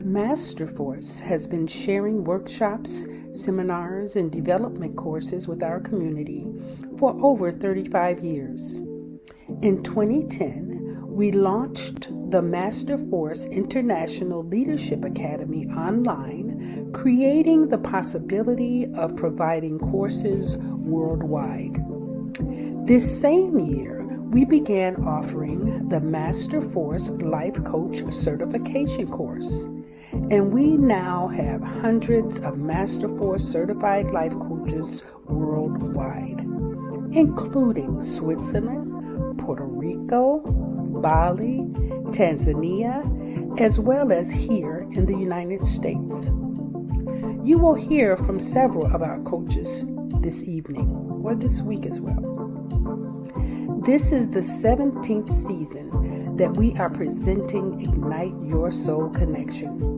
Masterforce has been sharing workshops, seminars, and development courses with our community for over 35 years. In 2010, we launched the Masterforce International Leadership Academy online, creating the possibility of providing courses worldwide. This same year, we began offering the Masterforce Life Coach Certification course, and we now have hundreds of Masterforce certified life coaches worldwide, including Switzerland, Puerto Rico, Bali, Tanzania, as well as here in the United States. You will hear from several of our coaches this evening or this week as well. This is the 17th season that we are presenting Ignite Your Soul Connection.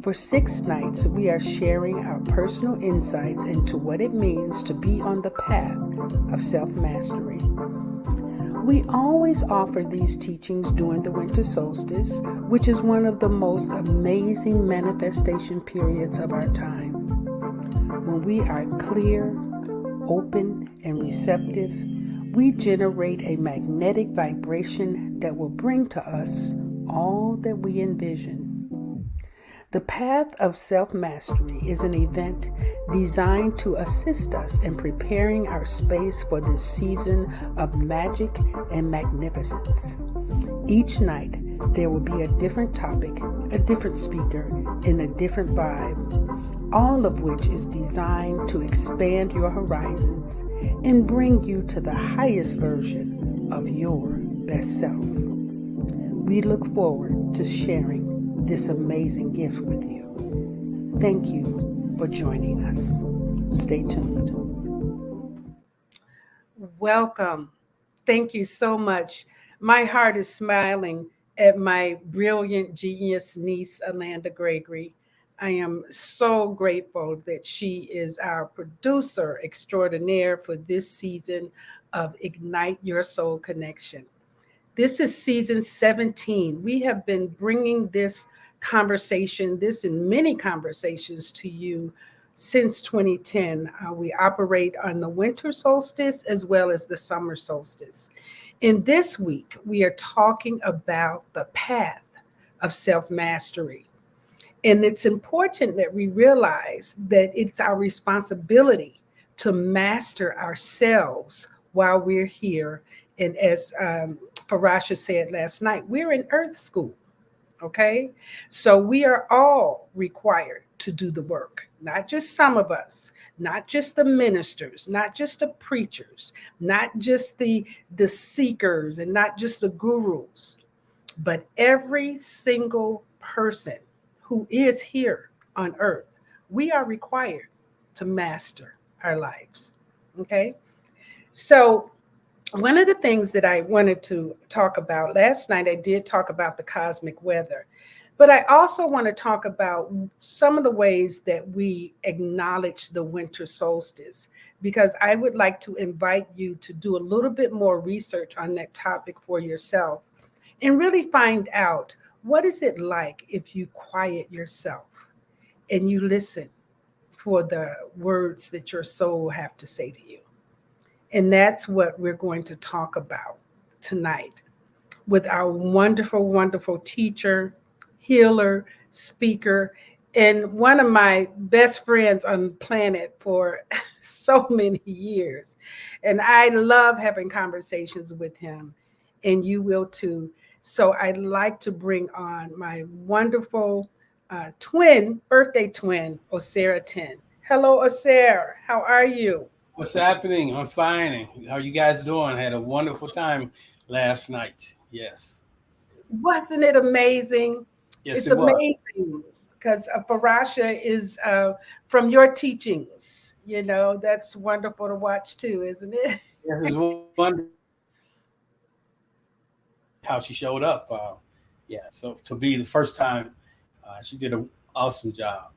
For 6 nights, we are sharing our personal insights into what it means to be on the path of self-mastery. We always offer these teachings during the winter solstice, which is one of the most amazing manifestation periods of our time. When we are clear, open, and receptive, we generate a magnetic vibration that will bring to us all that we envision. The Path of Self-Mastery is an event designed to assist us in preparing our space for this season of magic and magnificence. Each night, there will be a different topic, a different speaker, and a different vibe, all of which is designed to expand your horizons and bring you to the highest version of your best self. We look forward to sharing this amazing gift with you. Thank you for joining us. Stay tuned. Welcome. Thank you so much. My heart is smiling at my brilliant genius niece, Alanda Gregory. I am so grateful that she is our producer extraordinaire for this season of Ignite Your Soul Connection. This is season 17. We have been bringing this conversation, this and many conversations to you since 2010. We operate on the winter solstice as well as the summer solstice. In this week, we are talking about the path of self-mastery. And it's important that we realize that it's our responsibility to master ourselves while we're here. And as Farasha said last night, we're in Earth School, okay? So we are all required to do the work, not just some of us, not just the ministers, not just the preachers, not just the seekers, and not just the gurus, but every single person who is here on earth. We are required to master our lives, okay? So one of the things that I wanted to talk about last night, I did talk about the cosmic weather, but I also want to talk about some of the ways that we acknowledge the winter solstice, because I would like to invite you to do a little bit more research on that topic for yourself and really find out, what is it like if you quiet yourself and you listen for the words that your soul have to say to you? And that's what we're going to talk about tonight with our wonderful, wonderful teacher, healer, speaker, and one of my best friends on the planet for so many years. And I love having conversations with him, and you will too. So I'd like to bring on my wonderful birthday twin, Ausar Aten. Hello, Ausar. How are you? What's happening? I'm fine. How are you guys doing? I had a wonderful time last night. Yes. Wasn't it amazing? Yes, It's it was. amazing because Farasha is from your teachings. You know, that's wonderful to watch too, isn't it? Yes, it was wonderful how she showed up. Yeah, so to be the first time, she did an awesome job.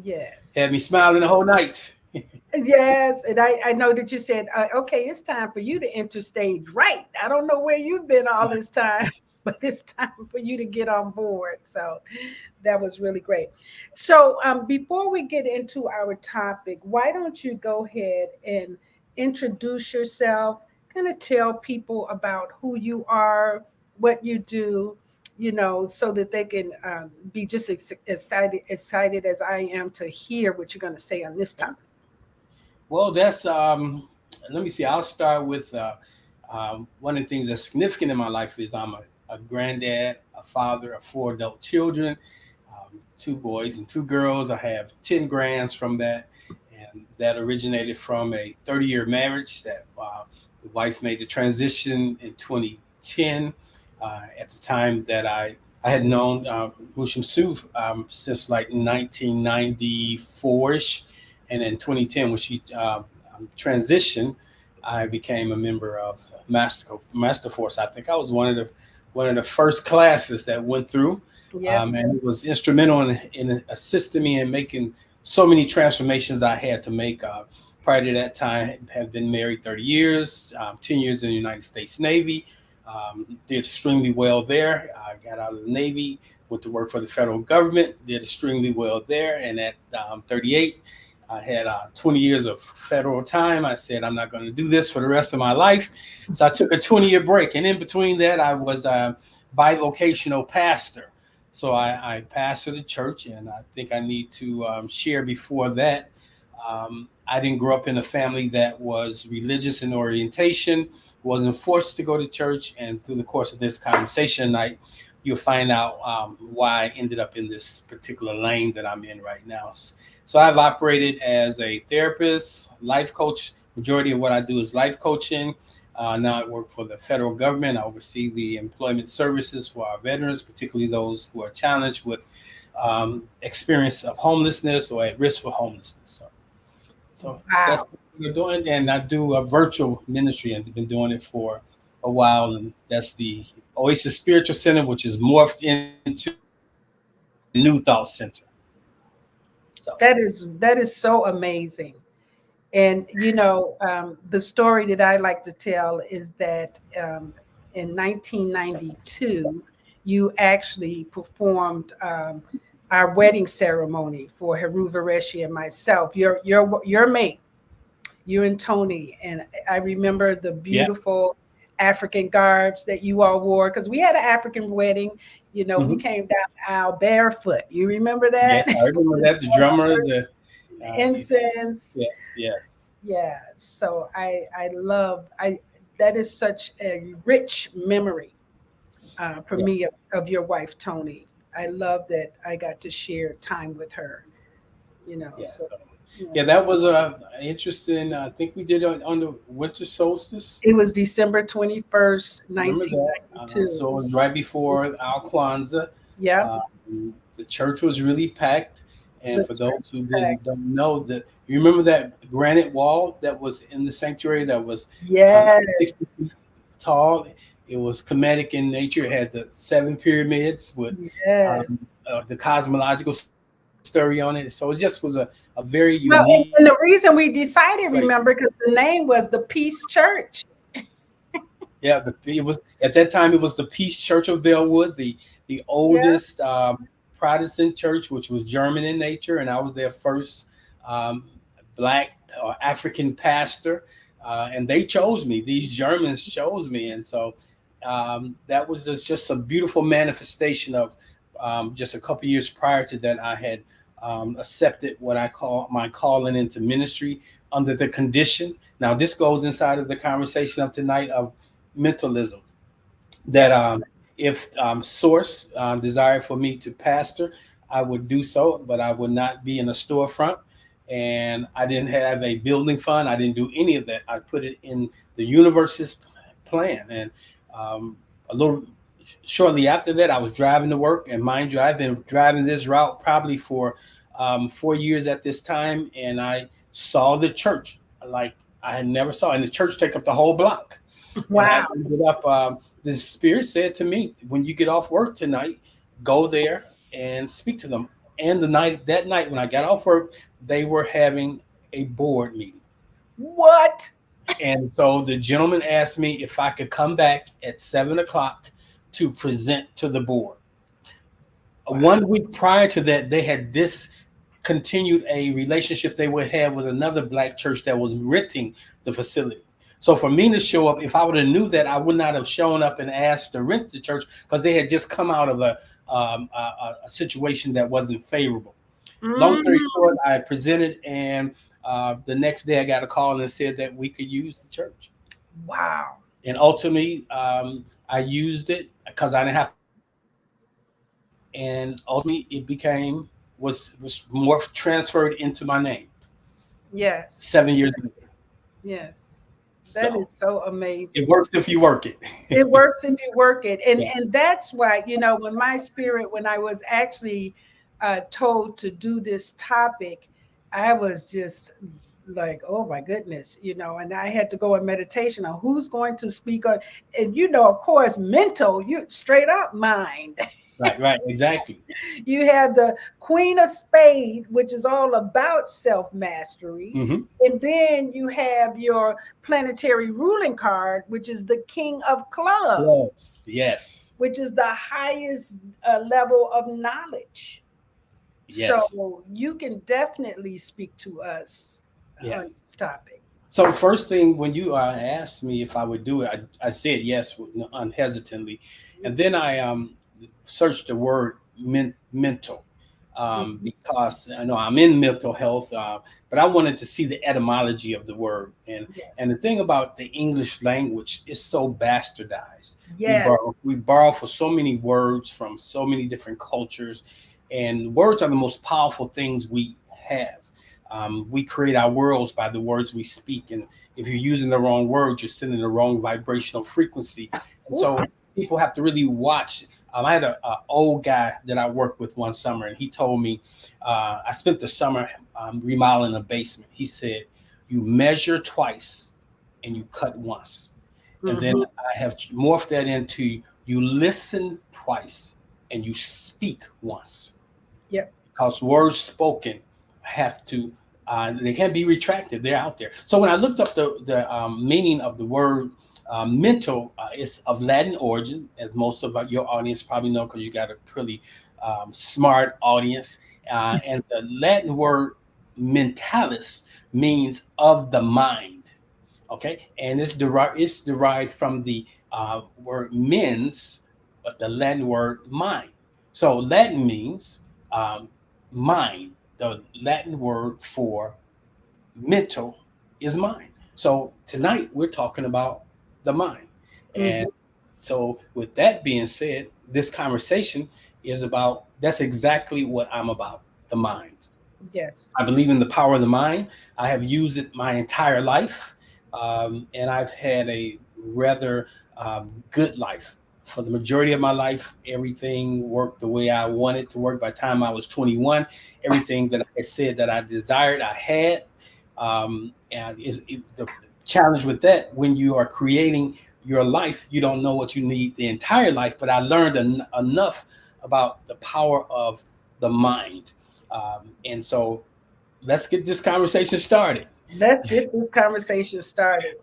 Yes. Had me smiling the whole night. Yes, and I know that you said, okay, it's time for you to enter stage right. I don't know where you've been all this time. but it's time for you to get on board. So that was really great. So before we get into our topic, why don't you go ahead and introduce yourself, kind of tell people about who you are, what you do, so that they can be just excited as I am to hear what you're going to say on this Okay. topic. Well, that's let me see. I'll start with one of the things that's significant in my life is I'm a granddad, a father of four adult children, two boys and two girls. I have 10 grands from that, and that originated from a 30-year marriage that the wife made the transition in 2010. At the time that I had known Shemsu-t since like 1994ish, and in 2010 when she transitioned, I became a member of Master Force. I think I was one of the first classes that went through, Yep. and it was instrumental in assisting me in making so many transformations I had to make. Prior to that time, I had been married 30 years, 10 years in the United States Navy. Did extremely well there. I got out of the Navy, went to work for the federal government, did extremely well there. And at 38, I had 20 years of federal time. I said, I'm not going to do this for the rest of my life. So I took a 20-year break. And in between that, I was a bivocational pastor. So I pastored the church, and I think I need to share before that. I didn't grow up in a family that was religious in orientation, wasn't forced to go to church. And through the course of this conversation tonight, you'll find out why I ended up in this particular lane that I'm in right now. So I've operated as a therapist, life coach. Majority of what I do is life coaching. Now I work for the federal government. I oversee the employment services for our veterans, particularly those who are challenged with experience of homelessness or at risk for homelessness. So that's Wow. what we're doing. And I do a virtual ministry and been doing it for a while. And that's the Oasis Spiritual Center, which is morphed into the New Thought Center. So, That is so amazing. And the story that I like to tell is that in 1992, you actually performed our wedding ceremony for Heru Vareshi and myself. Your mate, you and Tony, and I remember the yeah. beautiful African garbs that you all wore because we had an African wedding. We Hmm. came down the aisle barefoot. You remember that? Yes, I remember that. The drummer, yeah, Incense. yes, Yeah, so I love I that is such a rich memory for yeah, me of your wife Tony. I love that I got to share time with her. yeah. So So, you know, yeah, that was interesting. I think we did on the winter solstice. it was December 21st, Remember that? 1992. So it was right before our Kwanzaa. Yep, The church was really packed. And the for church those who packed. don't know, that you remember that granite wall that was in the sanctuary that was Yes, 60 feet tall. It was Kemetic in nature. It had the seven pyramids with yes. the cosmological story on it. So it just was a very unique Well, and the reason we decided, place. remember, because the name was the Peace Church. Yeah, it was at that time. It was the Peace Church of Bellwood, the Yeah. oldest Protestant church, which was German in nature, and I was their first um, black or African pastor. And they chose me. These Germans chose me, and so that was just a beautiful manifestation of just a couple years prior to that. I had accepted what I call my calling into ministry under the condition. Now, this goes inside of the conversation of tonight of mentalism that Yes. if source desired for me to pastor, I would do so, but I would not be in a storefront, and I didn't have a building fund. I didn't do any of that. I put it in the universe's plan. And a little shortly after that, I was driving to work, and mind you, I've been driving this route probably for 4 years at this time, and I saw the church like I had never saw, and the church take up the whole block. And I Wow. ended up, the Spirit said to me, when you get off work tonight, go there and speak to them. And that night when I got off work, they were having a board meeting. What? And so the gentleman asked me if I could come back at 7 o'clock to present to the board. Wow. 1 week prior to that, they had discontinued a relationship they would have with another black church that was renting the facility. So for me to show up, if I would have knew that, I would not have shown up and asked to rent the church because they had just come out of a situation that wasn't favorable. Long story Mhm. short, I presented, and the next day I got a call and said that we could use the church. Wow. And ultimately, I used it because I didn't have to pay anything, and ultimately it became was more transferred into my name Yes. 7 years later. Yes. That So is so it amazing. works if you work it. It works if you work it. And Yeah. and that's why, when my spirit, when I was actually told to do this topic, I was just like, oh my goodness, and I had to go in meditation on who's going to speak on, and of course, mental, you straight up mind. Right, right, exactly. You have the Queen of Spade, which is all about self mastery. Hmm. And then you have your planetary ruling card, which is the King of Clubs, Close. Yes. which is the highest level of knowledge. Yes. So you can definitely speak to us Yeah. on this topic. So first thing when you asked me if I would do it, I said yes unhesitantly, and then I searched the word mental Mhm. because I know I'm in mental health, but I wanted to see the etymology of the word, Yes. and the thing about the English language is so bastardized. Yes. We borrow for so many words from so many different cultures, and words are the most powerful things we have. We create our worlds by the words we speak, and if you're using the wrong words, you're sending the wrong vibrational frequency. And Ooh. so people have to really watch. I had a old guy that I worked with one summer, and he told me I spent the summer remodeling a basement. He said, "You measure twice, and you cut once." And then Mhm. I have morphed that into you listen twice and you speak once, Yep. because words spoken have to they can't be retracted. They're out there. So when I looked up the meaning of the word mental, it's of Latin origin, as most of your audience probably know because you got a pretty smart audience. And the Latin word mentalis means of the mind. Okay, and it's derived from the word mens, but the Latin word mind. So Latin means um, mind. The Latin word for mental is mind. So tonight we're talking about the mind. And Mhm. so with that being said, this conversation is about that's exactly what I'm about, the mind. Yes. I believe in the power of the mind. I have used it my entire life, and I've had a rather good life. For the majority of my life, everything worked the way I wanted to work. By the time I was 21, everything that I said that I desired, I had. The challenge with that, when you are creating your life, you don't know what you need the entire life. But I learned enough about the power of the mind. And so let's get this conversation started. Let's get this conversation started.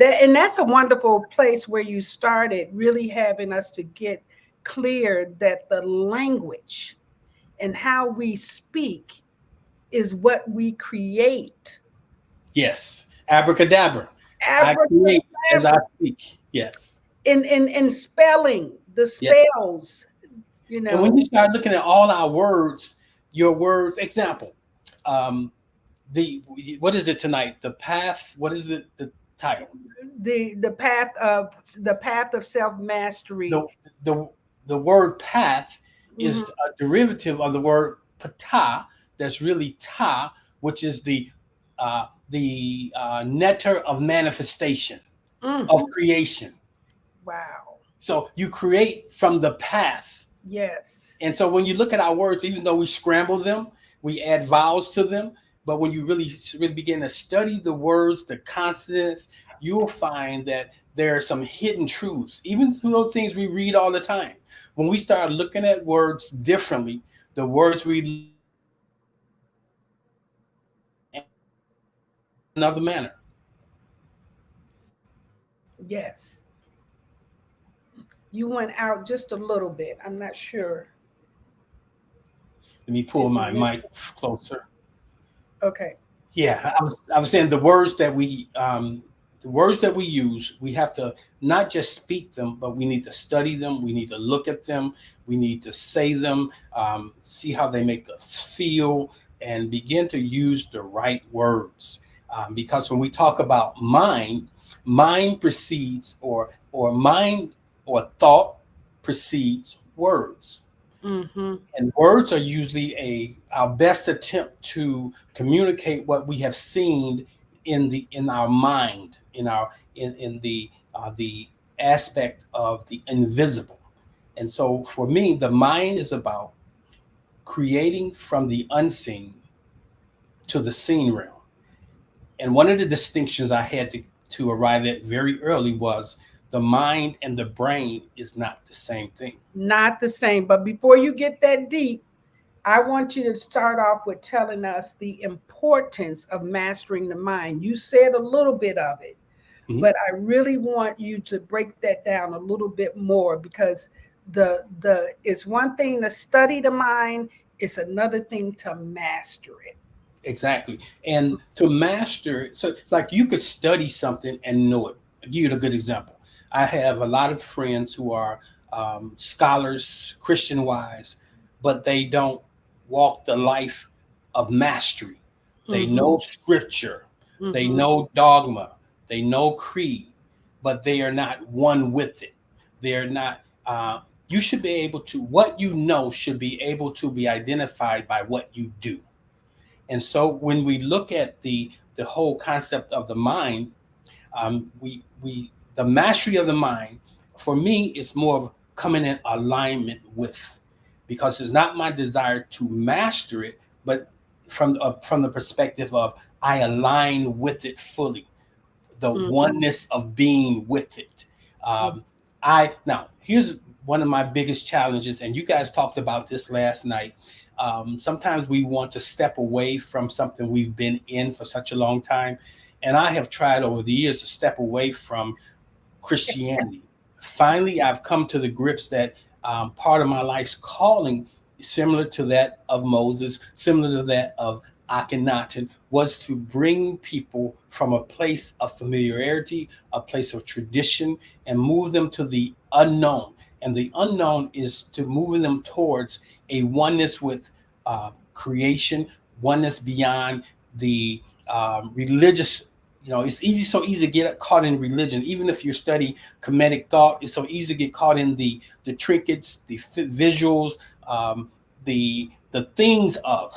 And that's a wonderful place where you started, really having us to get clear that the language and how we speak is what we create. Yes, abracadabra. I create as I Abracadabra. speak. Yes, In spelling, the yes. spells, you And when you know, start looking at all our words, your words, example, um, the what is it tonight? The path. What is the title? the path of self-mastery. The the the word path Mhm. is a derivative of the word pata. That's really ta, which is the nectar of manifestation of Mhm. creation. Wow. So you create from the path. Yes. And so when you look at our words, even though we scramble them, we add vowels to them. But when you really begin to study the words, the consonants, you will find that there are some hidden truths, even through those things we read all the time. When we start looking at words differently, the words we look at in another manner. Yes. You went out just a little bit. I'm not sure Let me if pull you my missed mic it. closer. Okay. Yeah, I was saying the words that we use, we have to not just speak them, but we need to study them. We need to look at them. We need to say them, see how they make us feel, and begin to use the right words. Because when we talk about mind, mind precedes or mind or thought precedes words, Mm-hmm. and words are usually a our best attempt to communicate what we have seen in our mind, in the aspect of the invisible. And so for me, the mind is about creating from the unseen to the seen realm. And one of the distinctions I had to arrive at very early was the mind and the brain is not the same thing. Not the same. But before you get that deep, I want you to start off with telling us the importance of mastering the mind. You said a little bit of it, Mhm. but I really want you to break that down a little bit more, because the it's one thing to study the mind, it's another thing to master it. Exactly. And to master, so it's like you could study something and know it. I'll give you a good example. I have a lot of friends who are scholars, Christian wise, but they don't walk the life of mastery. They Mm-hmm. know scripture, they Mm-hmm. know dogma, they know creed, but they are not one with it. They're not. You should be able to, what you know should be able to be identified by what you do. And so when we look at the whole concept of the mind, we the mastery of the mind, for me, is more of coming in alignment with, because it's not my desire to master it, but from the perspective of I align with it fully, the Mm-hmm. oneness of being with it. I now here's one of my biggest challenges, and you guys talked about this last night. Sometimes we want to step away from something we've been in for such a long time, and I have tried over the years to step away from Christianity. Finally, I've come to the grips that part of my life's calling, similar to that of Moses, similar to that of Akhenaten, was to bring people from a place of familiarity, a place of tradition, and move them to the unknown. And the unknown is to moving them towards a oneness with creation, oneness beyond the religious. It's so easy to get caught in religion. Even if you study comedic thought, it's so easy to get caught in the trinkets, the visuals, the things of,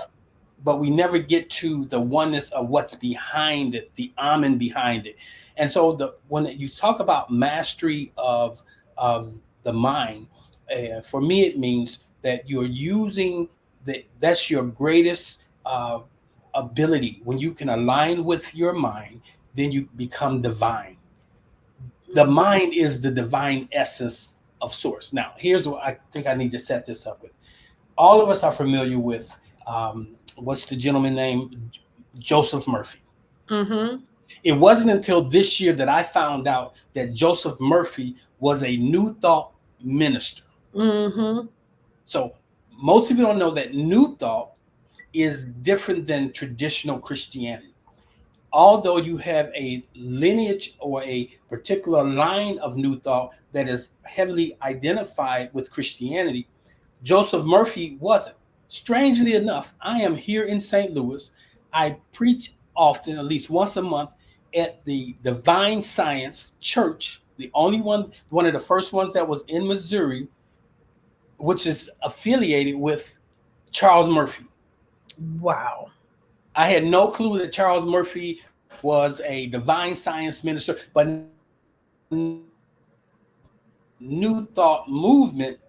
but we never get to the oneness of what's behind it, the amen behind it. And so when you talk about mastery of the mind, for me it means that you're using that's your greatest ability. When you can align with your mind, then you become divine. The Mm-hmm. mind is the divine essence of source. Now, here's what I think I need to set this up with. All of us are familiar with what's the gentleman name? Joseph Murphy. Mm-hmm. It wasn't until this year that I found out that Joseph Murphy was a New Thought minister. Mm-hmm. So most people don't know that New Thought is different than traditional Christianity. Although you have a lineage or a particular line of New Thought that is heavily identified with Christianity, Joseph Murphy wasn't. Strangely enough, I am here in St. Louis. I preach often, at least once a month, at the Divine Science Church, the only one of the first ones that was in Missouri, which is affiliated with Charles Murphy. Wow. I had no clue that Charles Murphy was a divine science minister, but now that I know about the New Thought movement,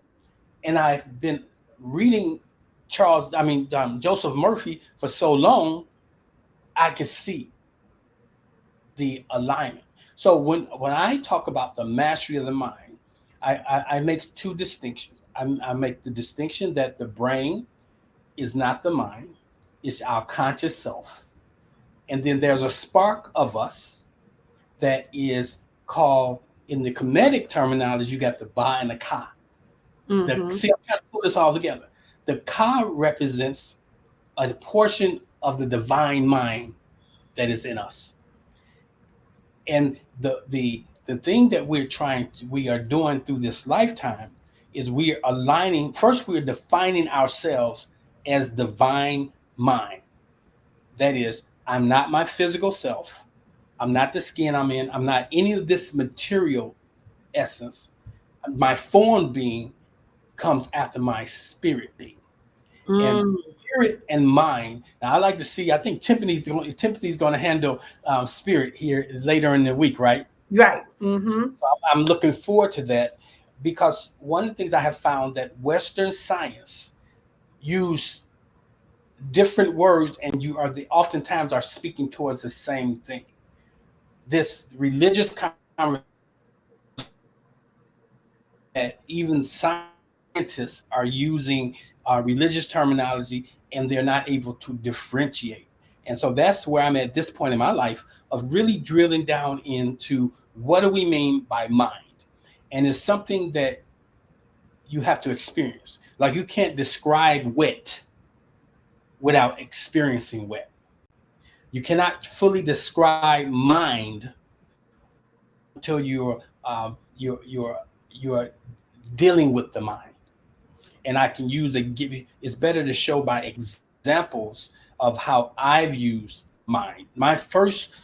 and I've been reading Joseph Murphy for so long, I could see the alignment. So when I talk about the mastery of the mind, I make two distinctions. I make the distinction that the brain is not the mind; it's our conscious self, and then there's a spark of us that is called In the Kemetic terminology, you got the Ba and the Ka. Mm-hmm. See, I'm trying to pull this all together. The Ka represents a portion of the divine mind that is in us. And the thing that we are doing through this lifetime is we are aligning. First, we're defining ourselves as divine mind. That is, I'm not my physical self. I'm not the skin I'm in. I'm not any of this material essence. My form being comes after my spirit being. And Mm. spirit and mind. Now, I like to see. I think Timothy's going to handle spirit here later in the week, right? Right. Mm-hmm. So I'm looking forward to that because one of the things I have found that Western science use different words, and you are the oftentimes are speaking towards the same thing. This religious conversation that even scientists are using religious terminology and they're not able to differentiate. And so that's where I'm at this point in my life of really drilling down into what do we mean by mind? And it's something that you have to experience. Like you can't describe wet without experiencing wet. You cannot fully describe mind until you're dealing with the mind. And I can use a give you. It's better to show by examples of how I've used mind. My first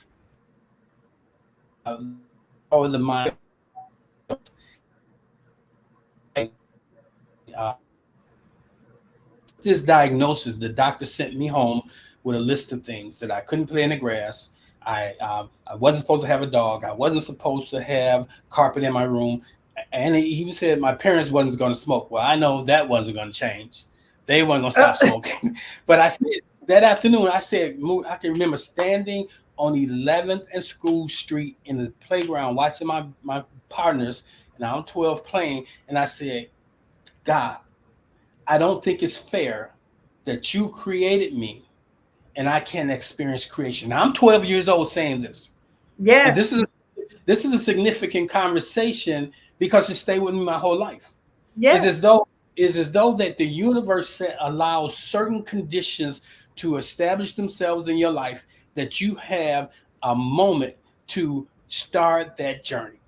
or the mind uh, this diagnosis, the doctor sent me home with a list of things that I couldn't play in the grass. I wasn't supposed to have a dog. I wasn't supposed to have carpet in my room. And he even said my parents wasn't going to smoke. Well, I know that wasn't going to change. They weren't going to stop smoking. But I said that afternoon, I can remember standing on 11th and School Street in the playground watching my partners, and I'm 12 playing, and I said, God, I don't think it's fair that you created me and I can't experience creation. Now I'm 12 years old saying this. And Yes. this is a significant conversation because it stayed with me my whole life. It's as Yes. though it's as though that the universe allows certain conditions to establish themselves in your life that you have a moment to start that journey.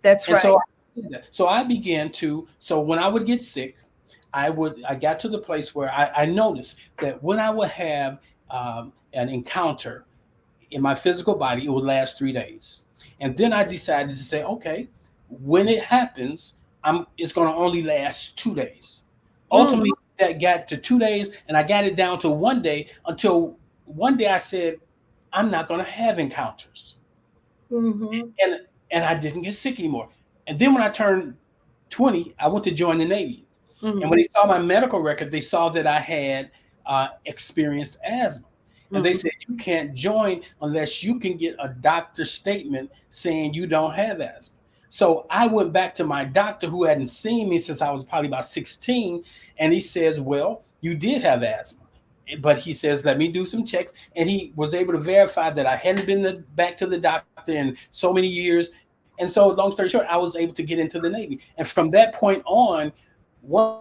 That's And right. so I began to, so when I would get sick, I got to the place where I noticed that when I would have an encounter in my physical body, it would last 3 days. And then I decided to say, okay, when it happens, it's going to only last 2 days. Mm-hmm. Ultimately, that got to 2 days, and I got it down to one day until one day I said, I'm not going to have encounters, Mm-hmm. and I didn't get sick anymore. And then when I turned 20, I went to join the Navy. And when Mm-hmm. they saw my medical record, they saw that I had experienced asthma. And they Mm-hmm. said, you can't join unless you can get a doctor's statement saying you don't have asthma. So I went back to my doctor who hadn't seen me since I was probably about 16. And he says, well, you did have asthma. But he says, let me do some checks. And he was able to verify that I hadn't been back to the doctor in so many years. And so, long story short, I was able to get into the Navy. And from that point on, one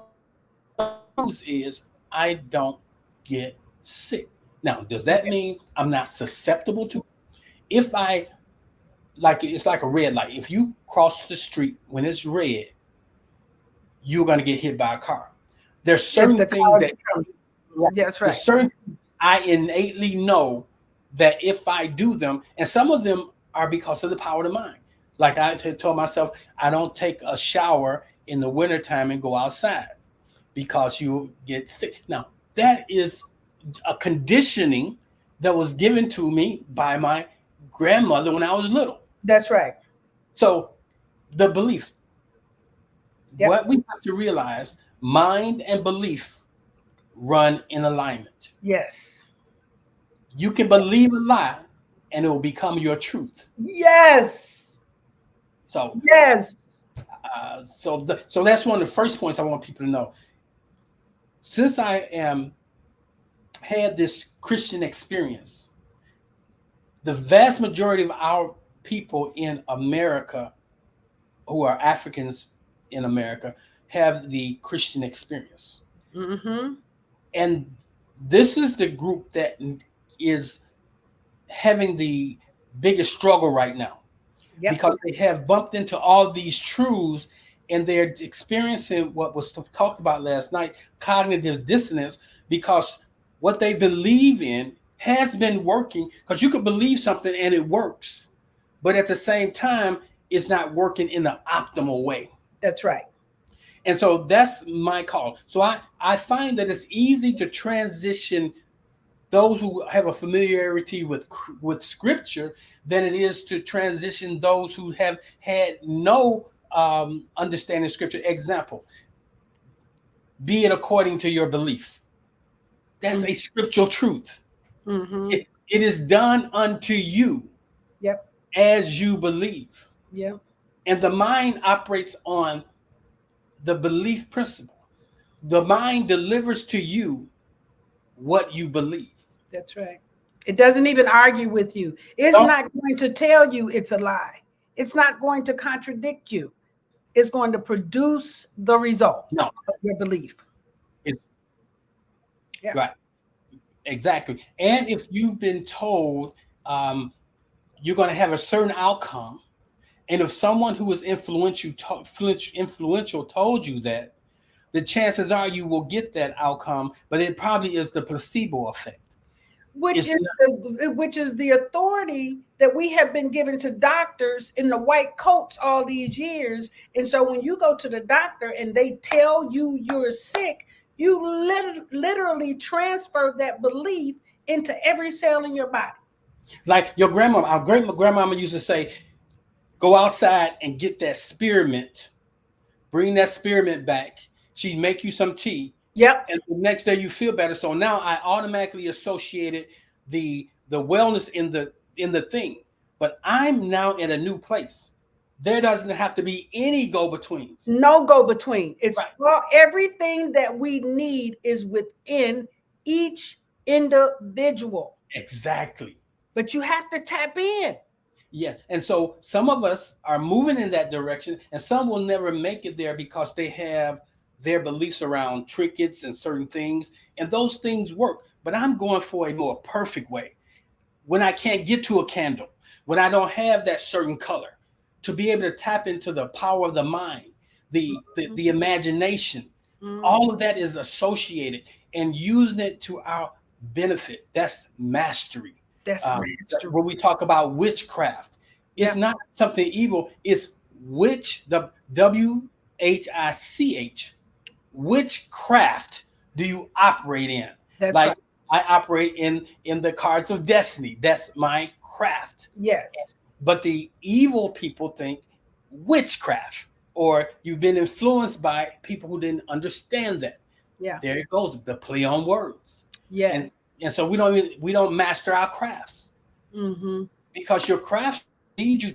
news is I don't get sick. Now, does that mean I'm not susceptible to it? If I like it's like a red light. If you cross the street when it's red, you're gonna get hit by a car. There's If certain the things cause that becomes, that's there's right. certain I innately know that if I do them, and some of them are because of the power of the mind. Like I had told myself, I don't take a shower in the wintertime and go outside because you get sick. Now, that is a conditioning that was given to me by my grandmother when I was little. That's right. So, the beliefs, Yep. what we have to realize, mind and belief run in alignment. Yes. You can believe a lie and it will become your truth. Yes. So, Yes. so that's one of the first points I want people to know. Since I am had this Christian experience, the vast majority of our people in America who are Africans in America have the Christian experience. Mm-hmm. And this is the group that is having the biggest struggle right now Yep. because they have bumped into all these truths and they're experiencing what was talked about last night, cognitive dissonance, because what they believe in has been working, because you could believe something and it works, but at the same time it's not working in the optimal way. That's right. And so that's my call. So I find that it's easy to transition those who have a familiarity with scripture than it is to transition those who have had no understanding of scripture. Example, be it according to your belief. That's a scriptural truth. Mm-hmm. It is done unto you Yep. as you believe. Yep. And the mind operates on the belief principle. The mind delivers to you what you believe. That's right. It doesn't even argue with you. It's No, not going to tell you it's a lie. It's not going to contradict you. It's going to produce the result no, of your belief. it's Yeah. right. Exactly. And if you've been told you're going to have a certain outcome, and if someone who is influential told you that, the chances are you will get that outcome, but it probably is the placebo effect. Which It's is the authority that we have been given to doctors in the white coats all these years. And so when you go to the doctor and they tell you you're sick, you literally transfer that belief into every cell in your body. like your grandma. Our great grandmama used to say, "Go outside and get that spearmint. Bring that spearmint back. She'd make you some tea, Yep. and the next day you feel better." So now I automatically associated the wellness in the thing, but I'm now in a new place. There doesn't have to be any go betweens. No go between. It's Right. all, everything that we need is within each individual. Exactly. But you have to tap in. Yeah. And so some of us are moving in that direction, and some will never make it there because they have their beliefs around trinkets and certain things, and those things work. But I'm going for a more perfect way. When I can't get to a candle, when I don't have that certain color, to be able to tap into the power of the mind, the imagination, all of that is associated, and using it to our benefit. That's mastery. That's mastery. When we talk about witchcraft, it's not something evil. It's witch, the WHICH. Which craft do you operate in? That's Like right. I operate in the cards of destiny. That's my craft. Yes. But the evil people think witchcraft, or you've been influenced by people who didn't understand that. Yeah. There it goes, the play on words. Yes. And so we don't master our crafts, Mm-hmm. because your crafts lead you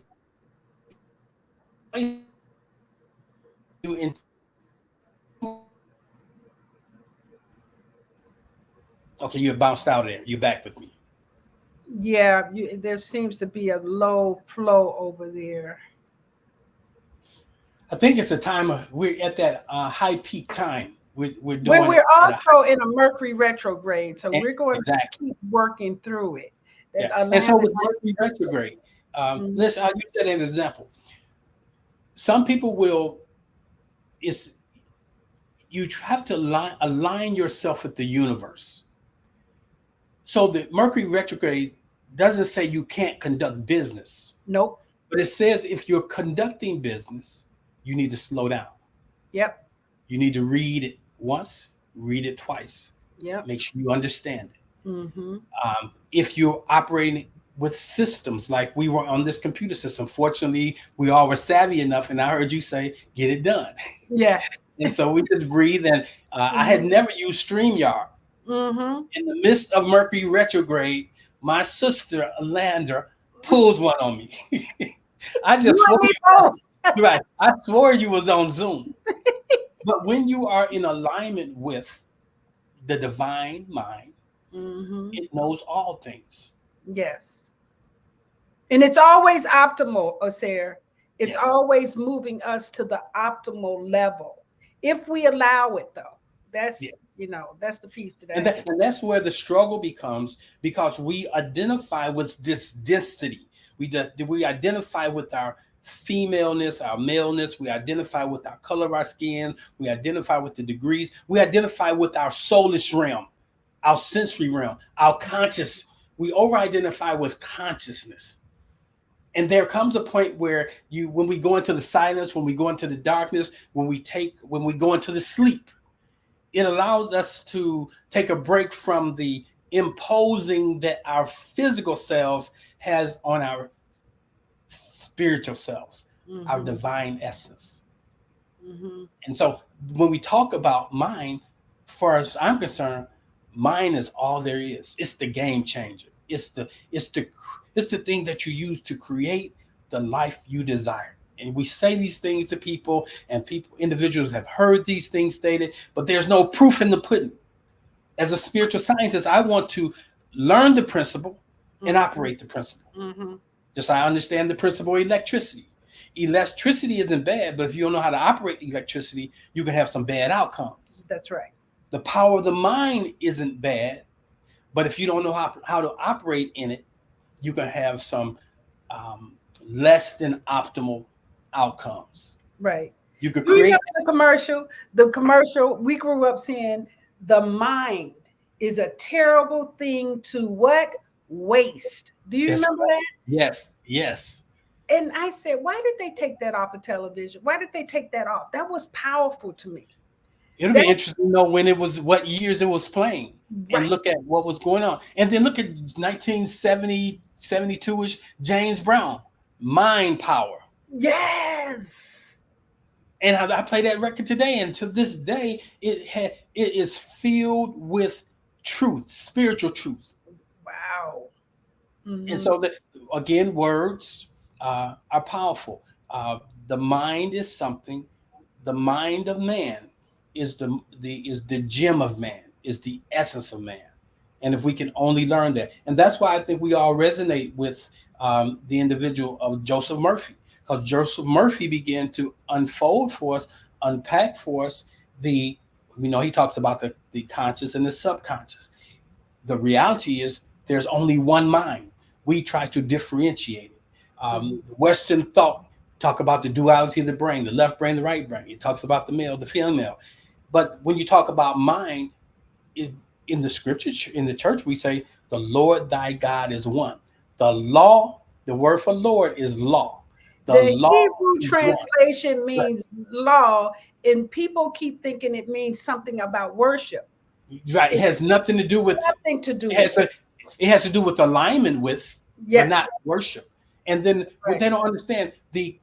in. Okay, you bounced out of there. You're back with me. Yeah, there seems to be a low flow over there. I think it's a time we're at that high peak time. We're When doing we're also in a Mercury retrograde, so we're going to exactly. keep working through it. Yeah. That And so Atlantic. with Mercury retrograde, Mhm. listen, I'll use that as an example. Some people will, is you have to align yourself with the universe. So the Mercury retrograde doesn't say you can't conduct business, Nope. but it says if you're conducting business, you need to slow down. Yep. You need to read it once, read it twice, Yep. make sure you understand it. Mm-hmm. If you're operating with systems like we were on this computer system, fortunately, we all were savvy enough, and I heard you say, get it done. Yes. And so we just breathe. And I had never used StreamYard. Mm-hmm. In the midst of Mercury retrograde, my sister, Alandra, pulls one on me. I just swore right. I swore you was on Zoom. But when you are in alignment with the divine mind, it knows all things. Yes. And it's always optimal, Ausar. It's Yes. always moving us to the optimal level. If we allow it though. Yes. That's the piece to And that. that's where the struggle becomes, because we identify with this density. We identify with our femaleness, our maleness. We identify with our color of our skin. We identify with the degrees. We identify with our soulish realm, our sensory realm, our conscious. We over-identify with consciousness. And there comes a point where when we go into the silence, when we go into the darkness, when we go into the sleep, it allows us to take a break from the imposing that our physical selves has on our spiritual selves, our Mm-hmm. divine essence. Mm-hmm. And so when we talk about mind, far as I'm concerned, mind is all there is. It's the game changer. It's the thing that you use to create the life you desire. And we say these things to people, and individuals have heard these things stated, but there's no proof in the pudding. As a spiritual scientist, I want to learn the principle and Mm-hmm. operate the principle. Mm-hmm. Just like I understand the principle of electricity. Electricity isn't bad, but if you don't know how to operate electricity, you can have some bad outcomes. That's right. The power of the mind isn't bad, but if you don't know how to operate in it, you can have some less than optimal outcomes. Right. You could You create. remember the commercial? The commercial we grew up seeing, the mind is a terrible thing to what? Waste. Do you That's remember right. that? Yes, yes. And I said, why did they take that off of television? Why did they take that off? That was powerful to me. It'll be That's interesting to know when it was, what years it was playing, and right. look at what was going on. And then look at 1970, 72-ish, James Brown, Mind Power. Yes. And I play that record today, and to this day, it is filled with truth, spiritual truth. Wow. And Mm-hmm. so that, again, words are powerful. The mind is something. The mind of man is the gem of man, is the essence of man. And if we can only learn that, and that's why I think we all resonate with the individual of Joseph Murphy, because Joseph Murphy began to unfold for us, unpack for us the, he talks about the conscious and the subconscious. The reality is there's only one mind. We try to differentiate it. Mm-hmm. Western thought talk about the duality of the brain, the left brain, the right brain. It talks about the male, the female. But when you talk about mind, it, in the scripture, in the church, we say the Lord thy God is one. The law, the word for Lord is law. The The law Hebrew is one. translation Right. means law, and people keep thinking it means something about worship. Right. It It's has nothing to do with it. nothing to do It with has a, it has to do with alignment with, but yes. not worship. And then what Right. they don't understand, the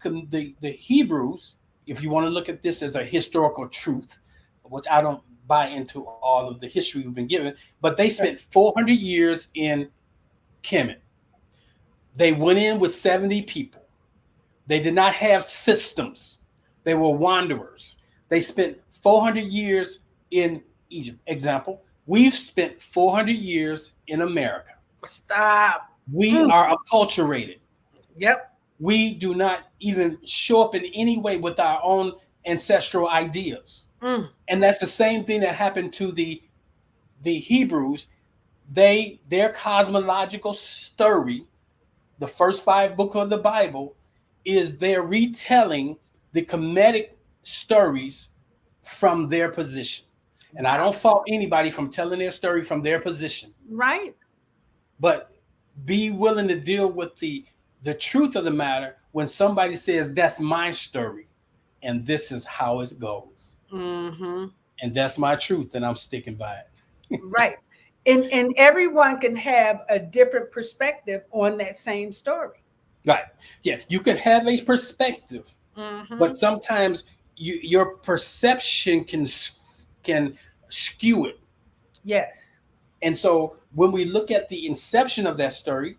Hebrews, if you want to look at this as a historical truth, which I don't buy into all of the history we've been given, but they Right. spent 400 years in Kemet. They went in with 70 people. They did not have systems. They were wanderers. They spent 400 years in Egypt. Example, we've spent 400 years in America. Stop. We Mm. are acculturated. Yep. We do not even show up in any way with our own ancestral ideas. Mm. And that's the same thing that happened to the Hebrews. Their cosmological story, the first 5 books of the Bible, is they're retelling the Kemetic stories from their position. And I Wow. don't fault anybody from telling their story from their position, Right. but be willing to deal with the truth of the matter when somebody says that's my story and this is how it goes. Mm-hmm. And that's my truth, and I'm sticking by it. Right. And everyone can have a different perspective on that same story. Right. Yeah, you can have a perspective, Mm-hmm. but sometimes your perception can skew it. Yes. And so when we look at the inception of that story,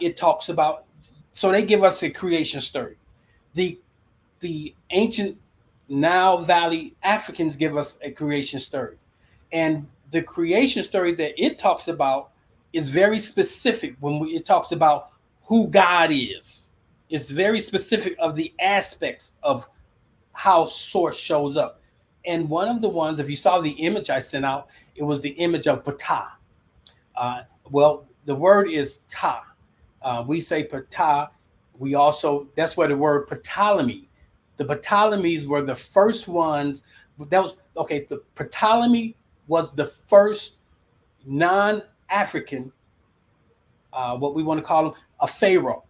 it talks about, so they give us a creation story. The the ancient Nile Valley Africans give us a creation story. And the creation story that it talks about is very specific when it talks about who God is. It's very specific of the aspects of how source shows up. And one of the ones, if you saw the image I sent out, it was the image of Ptah. Well, the word is Ta. We say Ptah. We also, that's where the word Ptolemy. The Ptolemies were the first ones. That was okay. The Ptolemy was the first non-African, what we want to call him, a pharaoh,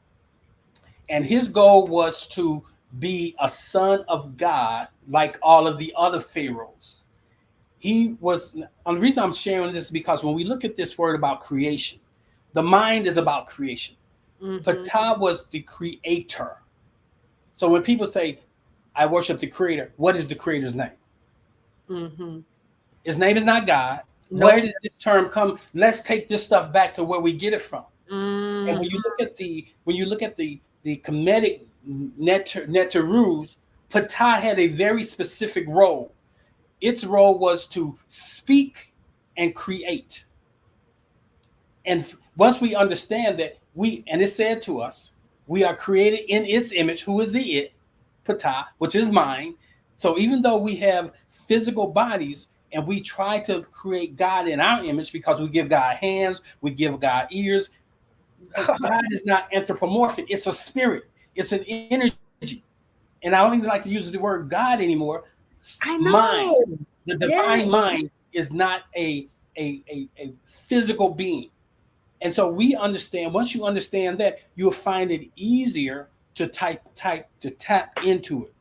and his goal was to be a son of God, like all of the other pharaohs. He was. And the reason I'm sharing this is because when we look at this word about creation, the mind is about creation. Mm-hmm. Ptah was the creator. So when people say, I worship the creator, what is the creator's name? Mm-hmm. His name is not God. Where Nope. did this term come? Let's take this stuff back to where we get it from. And Mm-hmm. when you look at the Kemetic Neteru's, Ptah had a very specific role. Its role was to speak and create. And once we understand that and it said to us, we are created in its image, who is the it, Ptah, which is mind. So even though we have physical bodies and we try to create God in our image because we give God hands, we give God ears, but God is not anthropomorphic. It's a spirit. It's an energy. And I don't even like to use the word God anymore. I Mind, know. the divine Yes. mind is not a physical being. And so we understand, once you understand that, you'll find it easier to tap into it.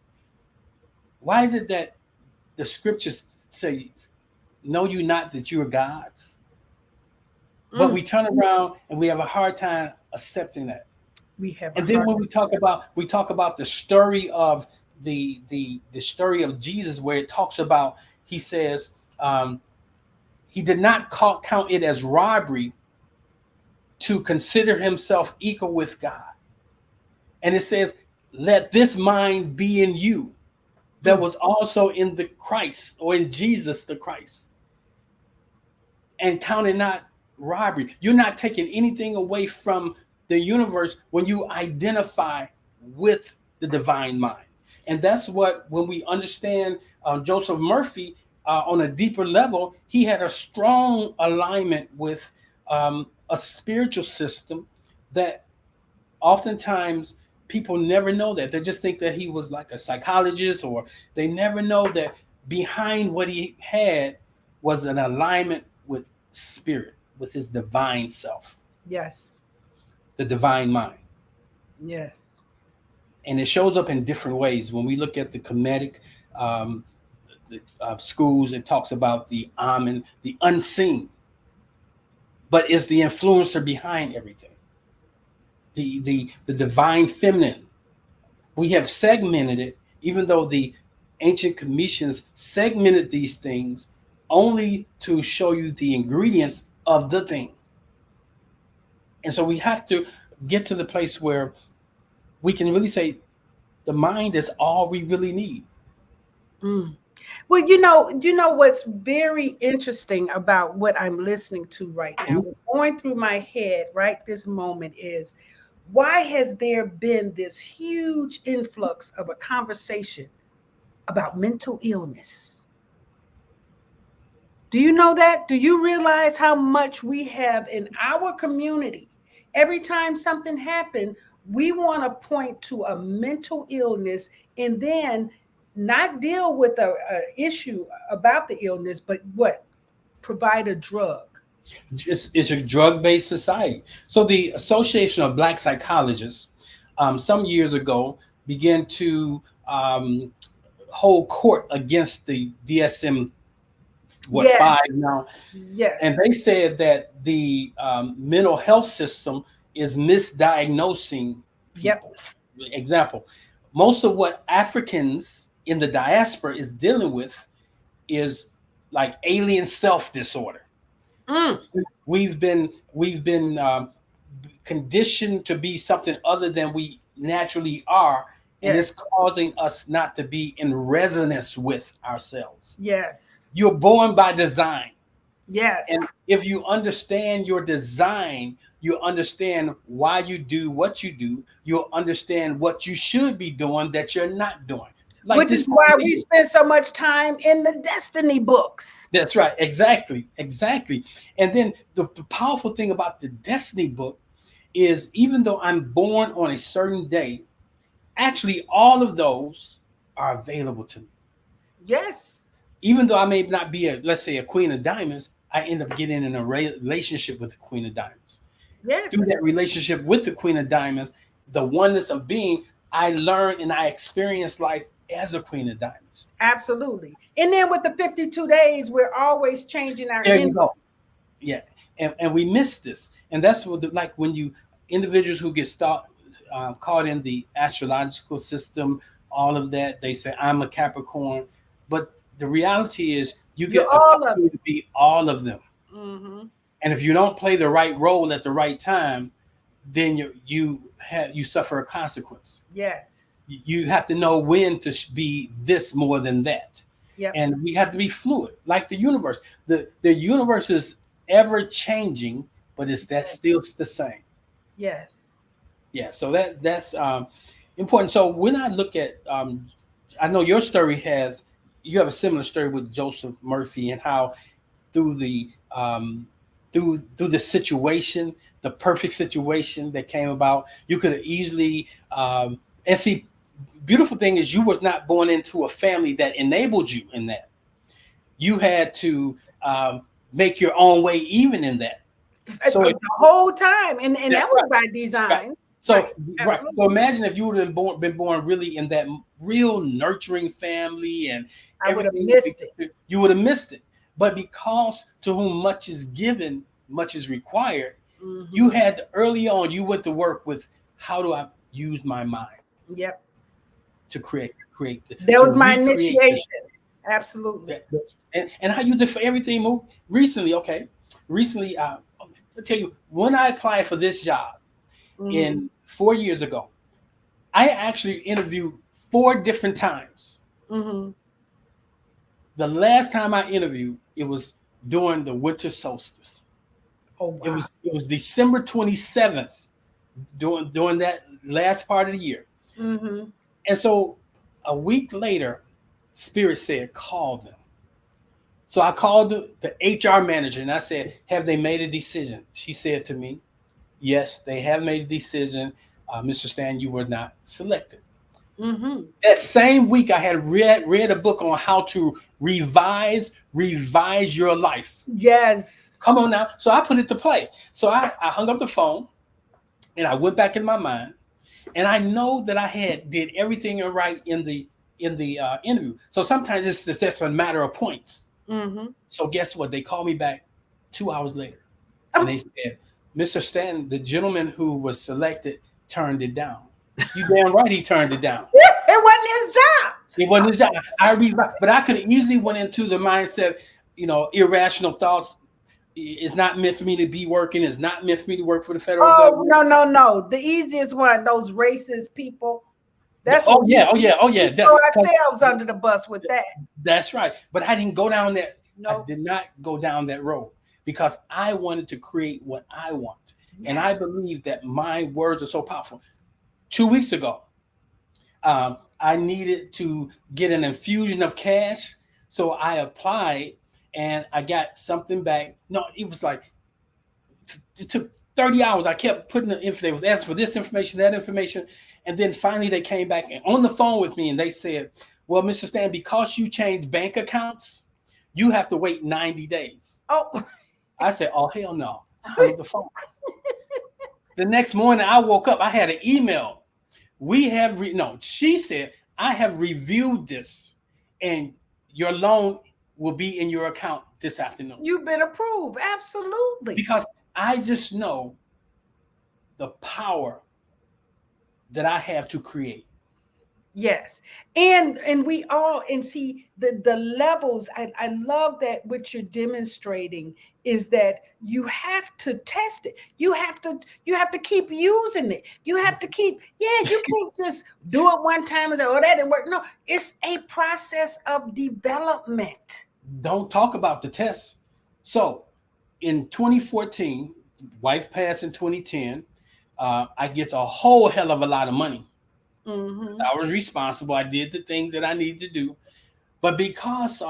Why is it that the scriptures say, know you not that you are God's? But Mm. we turn around and we have a hard time accepting that. We have a And then heart. when we talk about the story of the story of Jesus, where it talks about, he says, he did not count it as robbery to consider himself equal with God. And it says, let this mind be in you that Mm. was also in the Christ, or in Jesus the Christ, and count it not robbery. You're not taking anything away from the universe when you identify with the divine mind. And that's what, when we understand Joseph Murphy on a deeper level, he had a strong alignment with a spiritual system that oftentimes people never know that. They just think that he was like a psychologist, or they never know that behind what he had was an alignment with spirit, with his divine self, Yes. the divine mind. Yes. And it shows up in different ways. When we look at the Kemetic um, schools, it talks about the Amen, the unseen, but is the influencer behind everything. The divine feminine, we have segmented it, even though the ancient commissions segmented these things only to show you the ingredients of the thing. And so we have to get to the place where we can really say the mind is all we really need. Mm. Well, you know what's very interesting about what I'm listening to right now, Mhm. what's going through my head right this moment is, why has there been this huge influx of a conversation about mental illness? Do you know that? Do you realize how much we have in our community? Every time something happened, we want to point to a mental illness and then not deal with a issue about the illness, but what? Provide a drug. It's a drug-based society. So the Association of Black Psychologists, some years ago, began to hold court against the DSM, what, Yes, five now. And yes, they said that the mental health system is misdiagnosing yep, people. Example, most of what Africans in the diaspora is dealing with is like alien self disorder. mm, We've been conditioned to be something other than we naturally are, and yes, it's causing us not to be in resonance with ourselves. yes, You're born by design. Yes. And if you understand your design, you understand why you do what you do. You'll understand what you should be doing that you're not doing. Like Which is this why we tornado. spend so much time in the destiny books. That's right. Exactly. Exactly. And then the powerful thing about the destiny book is even though I'm born on a certain day, actually all of those are available to me. Yes. Even though I may not be a, let's say, a queen of diamonds, I end up getting in a relationship with the queen of diamonds. Through Yes. that relationship with the queen of diamonds, the oneness of being, I learn and I experience life as a queen of diamonds. Absolutely. And then with the 52 days, we're always changing our There you energy. go. Yeah, and we miss this, and that's what like when you individuals who get caught in the astrological system, all of that, they say I'm a Capricorn, but the reality is you You're get an all of opportunity it. to be all of them, Hmm. and if you don't play the right role at the right time, then you suffer a consequence. Yes. You have to know when to be this more than that, Yep. and we have to be fluid like the universe. The universe is ever changing, but is that still the same? Yes. Yeah, so that's important. So when I look at I know your story has, you have a similar story with Joseph Murphy, and how through the through the situation, the perfect situation that came about, you could have easily and see, beautiful thing is you was not born into a family that enabled you in that. You had to make your own way even in that. So The whole time. And that's that was right. by Right. design. Right. So right. So Absolutely. imagine if you would have been born really in that real nurturing family and I would have everything, missed it. you would have missed it. But because to whom much is given, much is required, you Hmm. had to, early on, you went to work with how do I use my mind Yep. to create That to was my recreate this. initiation. Absolutely. And I use it for everything. Recently, okay, recently, I'll tell you when I applied for this job Hmm. in 4 years ago. I actually interviewed four different times. Hmm. The last time I interviewed, it was during the winter solstice. Oh, It wow. was it was December 27th, during that last part of the year. Hmm. And so a week later, Spirit said, call them. So I called the HR manager and I said, have they made a decision? She said to me, yes, they have made a decision. Mr. Stan, you were not selected. Hmm. That same week, I had read a book on how to revise your life. Yes. Come on now. So I put it to play. So I hung up the phone and I went back in my mind, and I know that I had did everything right in the interview. So sometimes it's just a matter of points. Hmm. So guess what? They called me back 2 hours later, and Oh, they said, "Mr. Stanton, the gentleman who was selected turned it down." You damn right he turned it down. it wasn't his job. It wasn't his job. But I could have easily went into the mindset, irrational thoughts. It's not meant for me to be working. It's not meant for me to work for the federal Oh, government. no, no, no. The easiest one, those racist people. That's Oh what yeah, oh yeah, oh we yeah. throw ourselves under the bus with that. That's right. But I didn't go down that. I No. did not go down that road because I wanted to create what I want, and I Yes. believe that my words are so powerful. 2 weeks ago, I needed to get an infusion of cash. So I applied and I got something back. No, it was like, it took 30 hours. I kept putting the information, they was asking for this information, that information. And then finally they came back and on the phone with me and they said, well, Mr. Stan, because you changed bank accounts, you have to wait 90 days. Oh. I said, oh, hell no. I hung up the phone. The next morning I woke up, I had an email. No, she said, I have reviewed this and your loan will be in your account this afternoon. You've been approved. Absolutely. Because I just know the power that I have to create. Yes. And we all, and see the levels. I love that what you're demonstrating is that you have to test it. You have to keep using it. You have to keep, yeah, you can't just do it one time and say, oh, that didn't work. No, it's a process of development. Don't talk about the test. So in 2014, wife passed in 2010. I get a whole hell of a lot of money. Mm-hmm. I was responsible. I did the things that I needed to do. But because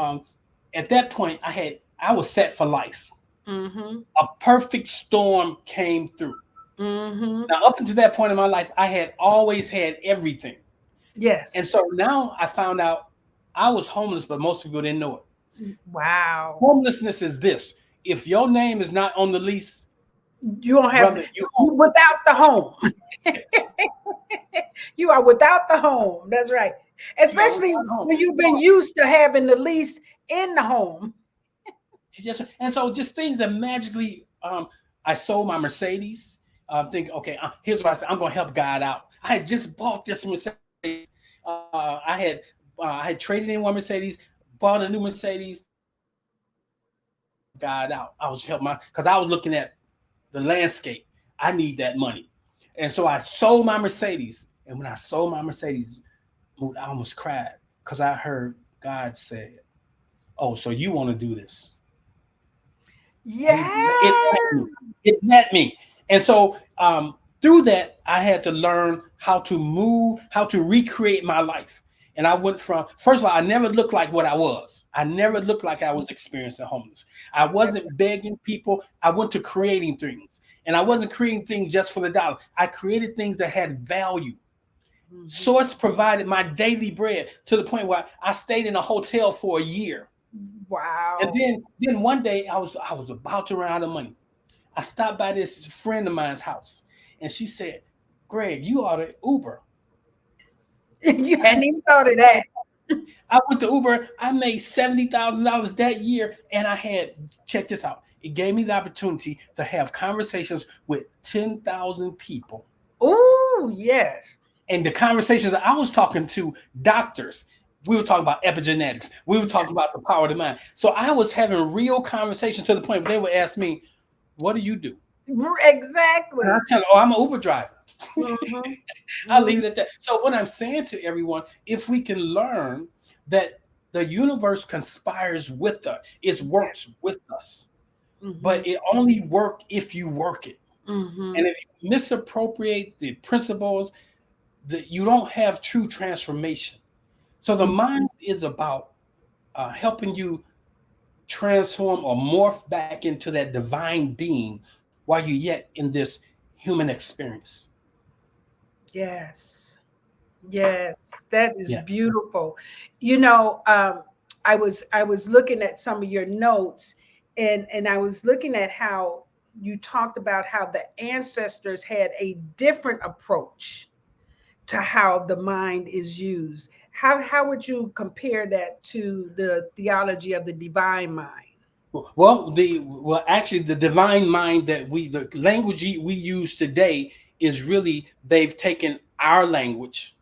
at that point I was set for life. Mm-hmm. A perfect storm came through. Mm-hmm. Now, up until that point in my life, I had always had everything. Yes. And so now I found out I was homeless, but most people didn't know it. Wow. Homelessness is this. If your name is not on the lease, You don't have brother, you you homeless. without the home. You are without the home. That's right. You are Especially without a home. when you've been So used to having the lease in the home. and so just things that magically I sold my Mercedes. Think, okay, here's what I said. I'm gonna help God out. I had just bought this Mercedes. I had traded in one Mercedes, bought a new Mercedes. God out. I was helping my because I was looking at the landscape. I need that money. And so I sold my Mercedes. And when I sold my Mercedes, I almost cried because I heard God say, "Oh, so you want to do this?" It met me. Yes. It met me. And so through that, I had to learn how to move, how to recreate my life. And I went from, first of all, I never looked like what I was. I never looked like I was experiencing homeless. I wasn't begging people. I went to creating things. And I wasn't creating things just for the dollar. I created things that had value. Mhm. Source provided my daily bread to the point where I stayed in a hotel for a year. And Wow. then one day I was about to run out of money. I stopped by this friend of mine's house, and she said, "Greg, you ought to Uber." You I hadn't had even thought of that. I went to Uber. I made $70,000 that year, and I had check this out. It gave me the opportunity to have conversations with 10,000 people, Oh, yes. and the conversations I was talking to doctors. We were talking about epigenetics. We were talking about the power of the mind. So I was having real conversations to the point where they would ask me, "What do you do?" And I Exactly. tell them, "Oh, I'm an Uber driver." Mm-hmm. I'll leave Mm-hmm. it at that. So what I'm saying to everyone, if we can learn that the universe conspires with us, it works with us, Mm-hmm. but it only works if you work it. Mm-hmm. And if you misappropriate the principles, that you don't have true transformation. So the mind is about helping you transform or morph back into that divine being while you're yet in this human experience. Yes. Yes, that is Yeah. beautiful. You know, I was looking at some of your notes, and I was looking at how you talked about how the ancestors had a different approach to how the mind is used. How would you compare that to the theology of the divine mind? Actually, the divine mind the language we use today is really they've taken our language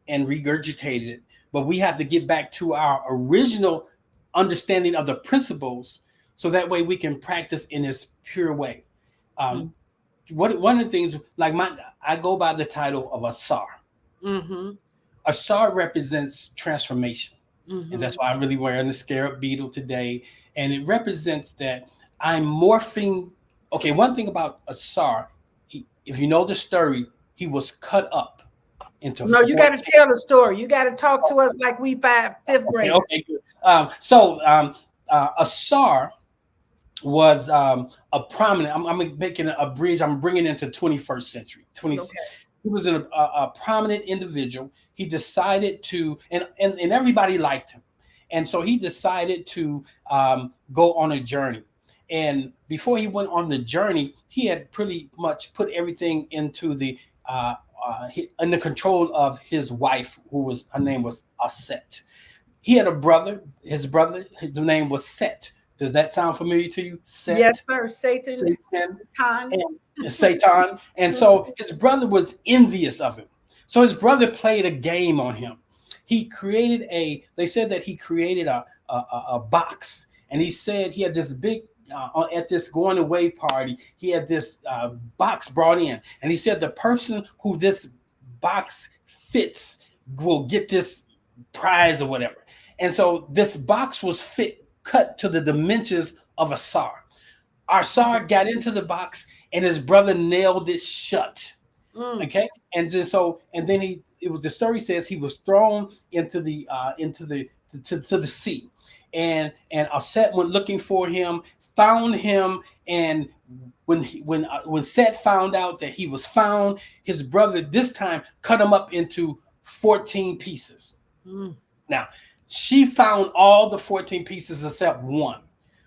and regurgitated it, but we have to get back to our original understanding of the principles, so that way we can practice in this pure way. Um, what One of the things, like I go by the title of Asar. Mm-hmm. Asar represents transformation. And Mm-hmm. that's why I'm really wearing the scarab beetle today. And it represents that I'm morphing. Okay, one thing about Asar, if you know the story, he was cut up into No, you got to 14. tell the story. You got to talk to us like we fifth Okay, graders. okay, good. Asar was a prominent. I'm making a bridge. I'm bringing it into 21st century. Okay. He was a prominent individual. He decided to, and everybody liked him, and so he decided to go on a journey. And before he went on the journey, he had pretty much put everything into uh, in the control of his wife, her name was Aset. He had a brother. His name was Set. Does that sound familiar to you? Yes, Set, sir. Satan, Satan, Satan. and Satan. And so his brother was envious of him. So his brother played a game on him. They said that he created a box. And he said he had this big, at this going away party, he had this box brought in. And he said the person who this box fits will get this prize or whatever. And so this box was cut to the dimensions of Ausar. Ausar got into the box, and his brother nailed it shut. Mm. Okay, and then the story says he was thrown to the sea, and Aset went looking for him, found him, and when Set found out that he was found, his brother this time cut him up into 14 pieces. Mm. Now, she found all the 14 pieces except one,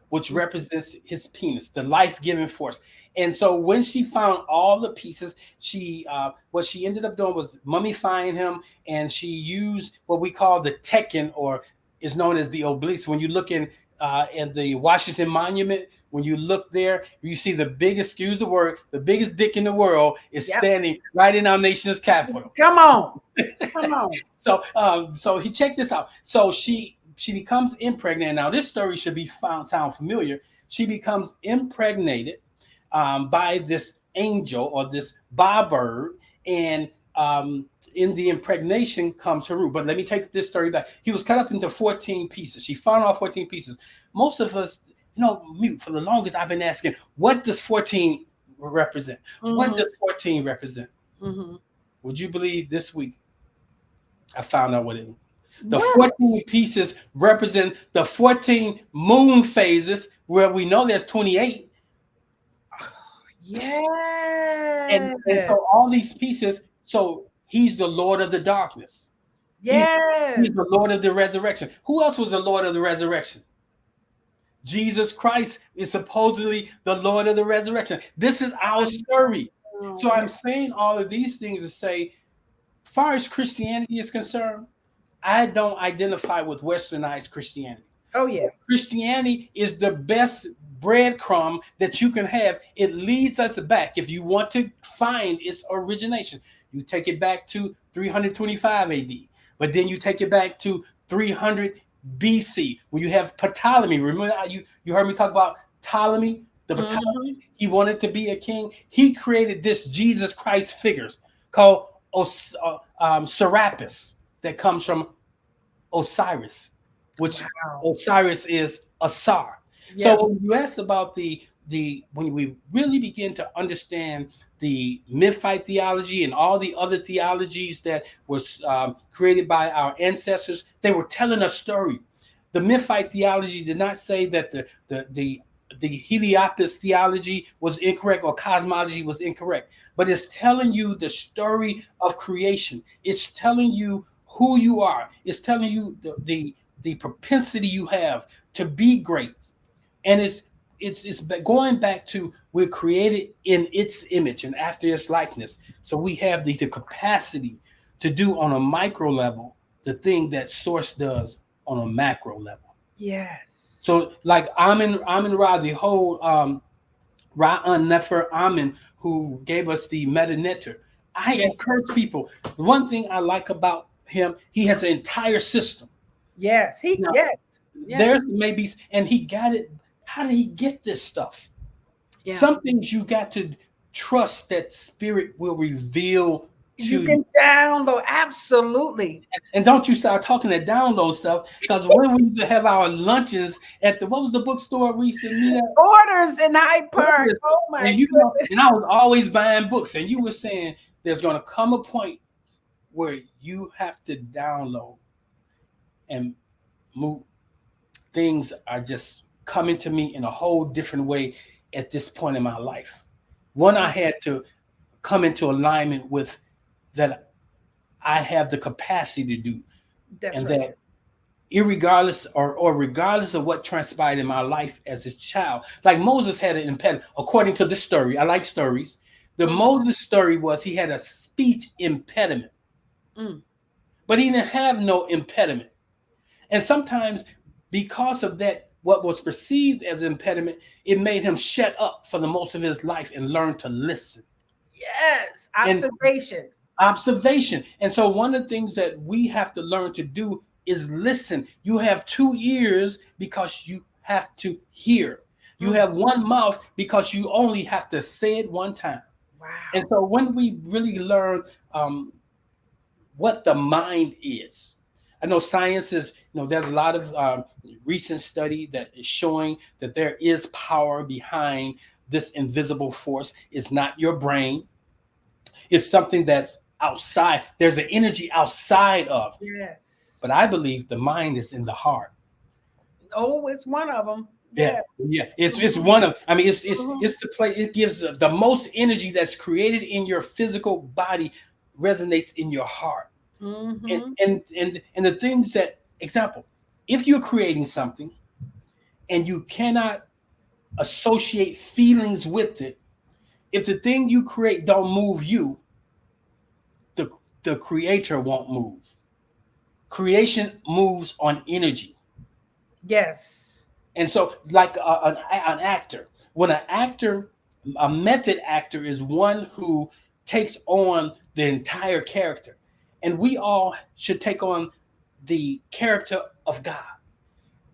which Mm. represents his penis, the life-giving force. And so when she found all the pieces, she what she ended up doing was mummifying him, and she used what we call the Tekken, or is known as the obelisks. When you look in the Washington Monument, when you look there, you see the biggest, excuse the word, the biggest dick in the world is Yep. standing right in our nation's capital. Come on. Come on. So he checked this out. So she becomes impregnated. Now this story should be sound familiar. She becomes impregnated by this angel or this bob bird, and in the impregnation comes Haru. But let me take this story back. He was cut up into 14 pieces. She found all 14 pieces. Most of us, mute for the longest. I've been asking, what does 14 represent? Mm-hmm. What does 14 represent? Mm-hmm. Would you believe this week I found out what it was? The What? 14 pieces represent the 14 moon phases, where we know there's 28. And Yes. so all these pieces, so he's the Lord of the darkness. He's Yes. the Lord of the resurrection. Who else was the Lord of the resurrection? Jesus Christ is supposedly the Lord of the resurrection. This is our story. So I'm saying all of these things to say, as far as Christianity is concerned, I don't identify with westernized Christianity. Oh yeah. Christianity is the best breadcrumb that you can have. It leads us back. If you want to find its origination, you take it back to 325 AD, but then you take it back to 300 BC when you have Ptolemy. Remember you heard me talk about Ptolemy, the Ptolemy. Mm-hmm. He wanted to be a king. He created this Jesus Christ figures called Serapis, that comes from Osiris, which Osiris is Ausar. Yeah. So when you ask about the when we really begin to understand the Memphite theology and all the other theologies that was created by our ancestors, they were telling a story. The Memphite theology did not say that the Heliopolis theology was incorrect or cosmology was incorrect, but it's telling you the story of creation. It's telling you who you are. It's telling you the propensity you have to be great, and it's going back to we're created in its image and after its likeness. So we have the capacity to do on a micro level the thing that Source does on a macro level. Yes. So like Amin Ra, the whole Ra'an Nefer Amin, who gave us the meta netter. I encourage people. The one thing I like about him, he has an entire system. Yes. Now, Yes. there's maybe, and he got it. How did he get this stuff? Yeah. Some things you got to trust that spirit will reveal to You can download, absolutely. And don't you start talking that download stuff, because when we used to have our lunches at what was the bookstore we used to meet at? Orders in Hyde Park. Oh my and and I was always buying books, and you were saying there's going to come a point where you have to download and move. Things are just coming to me in a whole different way at this point in my life. One, I had to come into alignment with that I have the capacity to do. That's and right. that irregardless or regardless of what transpired in my life as a child, like Moses had an impediment, according to the story. I like stories. The Moses story was he had a speech impediment, but he didn't have no impediment. And sometimes because of that, what was perceived as an impediment, it made him shut up for the most of his life and learn to listen. Yes, Observation. And so one of the things that we have to learn to do is listen. You have 2 ears because you have to hear. You have 1 mouth because you only have to say it 1 time. Wow. And so when we really learn what the mind is, I know science is, there's a lot of recent study that is showing that there is power behind this invisible force. It's not your brain. It's something that's outside. There's an energy outside of. But Yes. I believe the mind is in the heart. Oh, it's one of them. Yeah, Yes. yeah. It's Mm-hmm. one of. I mean, Mm-hmm. it's the play. It gives the most energy that's created in your physical body resonates in your heart. And Mm-hmm. the things that, example, if you're creating something and you cannot associate feelings with it, if the thing you create don't move you, the the creator won't move. Creation moves on energy. Yes. And so, like an actor, when an actor, a method actor is one who takes on the entire character. And we all should take on the character of God.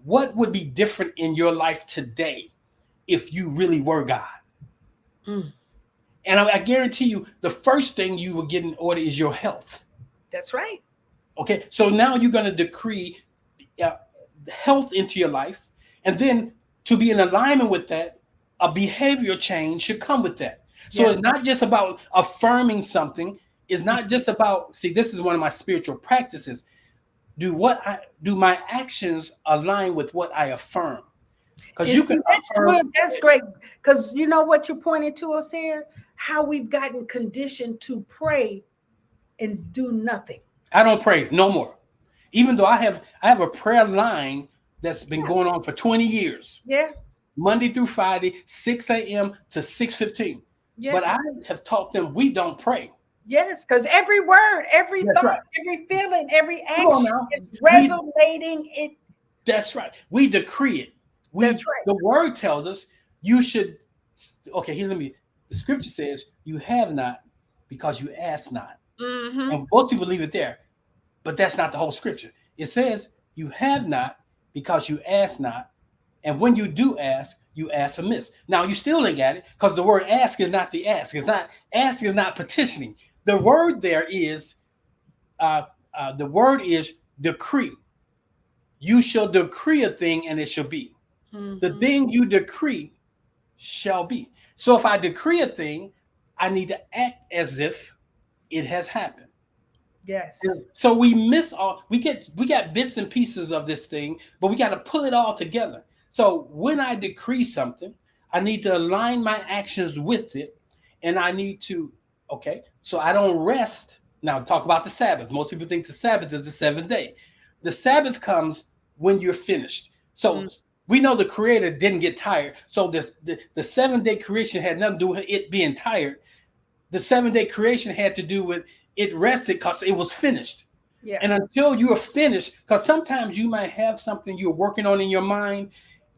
What would be different in your life today if you really were God? Mm. And I guarantee you, the first thing you will get in order is your health. That's right. Okay, so now you're going to decree uh, health into your life, and then to be in alignment with that, a behavior change should come with that. So Yes. it's not just about affirming something. It's not just about, see, this is one of my spiritual practices. Do my actions align with what I affirm? Because And you see, can that's affirm. good. That's great. Because you know what you're pointing to us here? How we've gotten conditioned to pray and do nothing. I don't pray no more, even though I have a prayer line that's been Yeah. going on for 20 years. Yeah. Monday through Friday, 6 a.m. to 6:15. Yeah. But I have taught them we don't pray. Yes. Because every word, every That's thought, right. every feeling, every Come on action now. is We resonating. It. That's right. We decree it. That's We right. The word tells us you should. Okay, here let me. The scripture says you have not because you ask not, Mm-hmm. and most people leave it there. But that's not the whole scripture. It says you have not because you ask not, and when you ask amiss. Now you still ain't got it because the word ask is not the ask. It's not ask is not petitioning. The word there is the word is decree. You shall decree a thing and it shall be. The Mm-hmm. thing you decree shall be. So if I decree a thing, I need to act as if it has happened. Yes. So we got bits and pieces of this thing, but we got to pull it all together. So when I decree something, I need to align my actions with it, and I need to okay. So I don't rest. Now talk about the Sabbath. Most people think the Sabbath is the seventh day. The Sabbath comes when you're finished. So Mm. we know the Creator didn't get tired. So the 7 day creation had nothing to do with it being tired. The 7 day creation had to do with it rested because it was finished. Yeah. And until you are finished, because sometimes you might have something you're working on in your mind,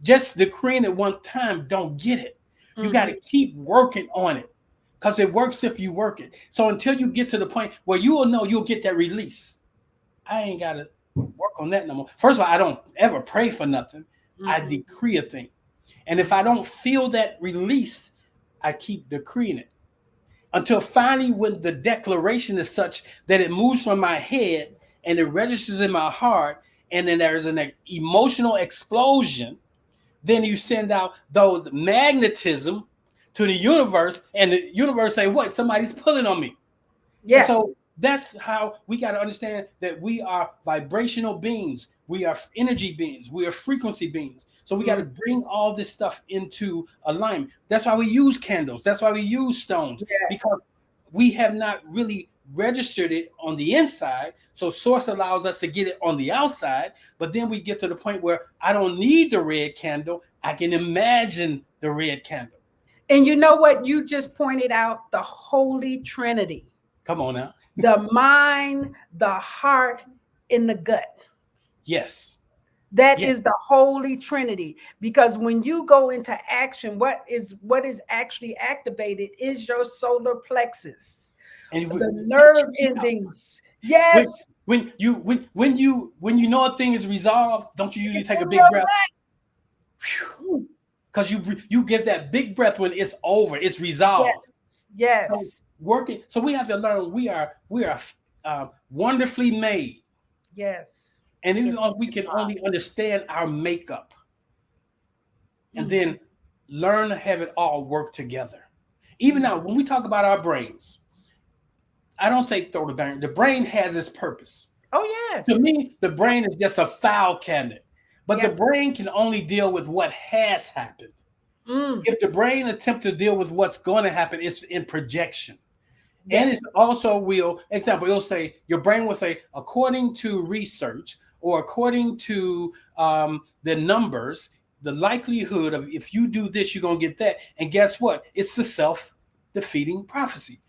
just decreeing it one time don't get it. You got Mm-hmm. to keep working on it because it works if you work it. So until you get to the point where you will know you'll get that release, I ain't got to work on that no more. First of all, I don't ever pray for nothing. I Mm-hmm. decree a thing. And if I don't feel that release, I keep decreeing it until finally when the declaration is such that it moves from my head and it registers in my heart and then there's an emotional explosion, then you send out those magnetism to the universe and the universe say, what, somebody's pulling on me. And Yeah. so that's how we got to understand that we are vibrational beings. We are energy beings. We are frequency beings. So we got to Mm. bring all this stuff into alignment. That's why we use candles. That's why we use stones, Yes. because we have not really registered it on the inside. So source allows us to get it on the outside. But then we get to the point where I don't need the red candle. I can imagine the red candle. And you know what? You just pointed out the Holy Trinity, Come on now. the mind, the heart, and the gut. Yes. That Yes. is the Holy Trinity. Because when you go into action, what is actually activated is your solar plexus, And the nerve endings. when Yes. when you know a thing is resolved, don't you usually It's take a in big your breath? gut. Because you give that big breath when it's over, it's Yes. resolved. So Yes. working, so we have to learn we are wonderfully made. Yes. And Get if we can only understand our makeup and then learn to have it all work together. Even now, when we talk about our brains, I don't say throw the brain. The brain has its purpose. Oh, yes. To me, the brain is just a file cabinet. But the brain can only deal with what has happened. If the brain attempts to deal with what's going to happen, it's in projection. And it's also it'll say, your brain will say, according to research or according to the numbers, the likelihood of if you do this, you're going to get that. And guess what? It's the self-defeating prophecy.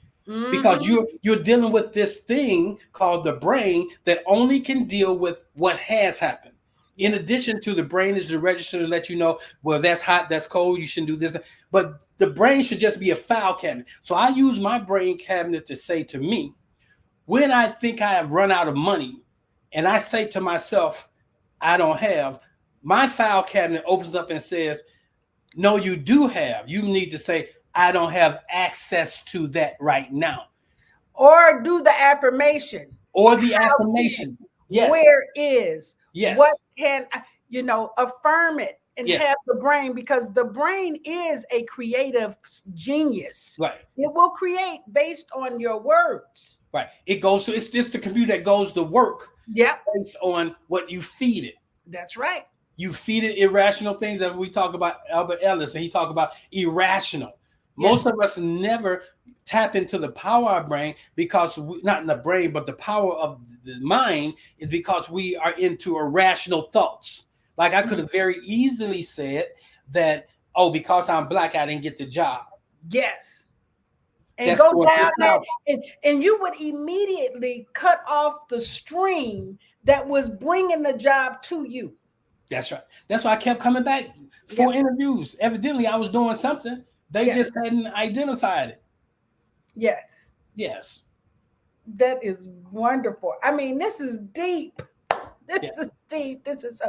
Because you're dealing with this thing called the brain that only can deal with what has happened. In addition to the brain is the register to let you know, well, that's hot, that's cold, you shouldn't do this. But the brain should just be a file cabinet. So I use my brain cabinet to say to me, when I think I have run out of money, and I say to myself, I don't have, my file cabinet opens up and says, no, you do have. You need to say, I don't have access to that right now. Or do the affirmation. Or the affirmation. Yes. Where is? Yes. What can, affirm it and have the brain, because the brain is a creative genius. Right. It will create based on your words. Right. It goes to, it's just the computer that goes to work. Yeah. Based on what you feed it. That's right. You feed it irrational things that we talk about Albert Ellis, and he talked about irrational. Most of us never tap into the power of our brain because not in the brain, but the power of the mind is because we are into irrational thoughts. Like I could have very easily said that, oh, because I'm black, I didn't get the job. Yes. And that's go down that, and you would immediately cut off the stream that was bringing the job to you. That's right. That's why I kept coming back for interviews. Evidently, I was doing something. They just hadn't identified it. Yes. Yes. That is wonderful. I mean, this is deep. This is deep. This is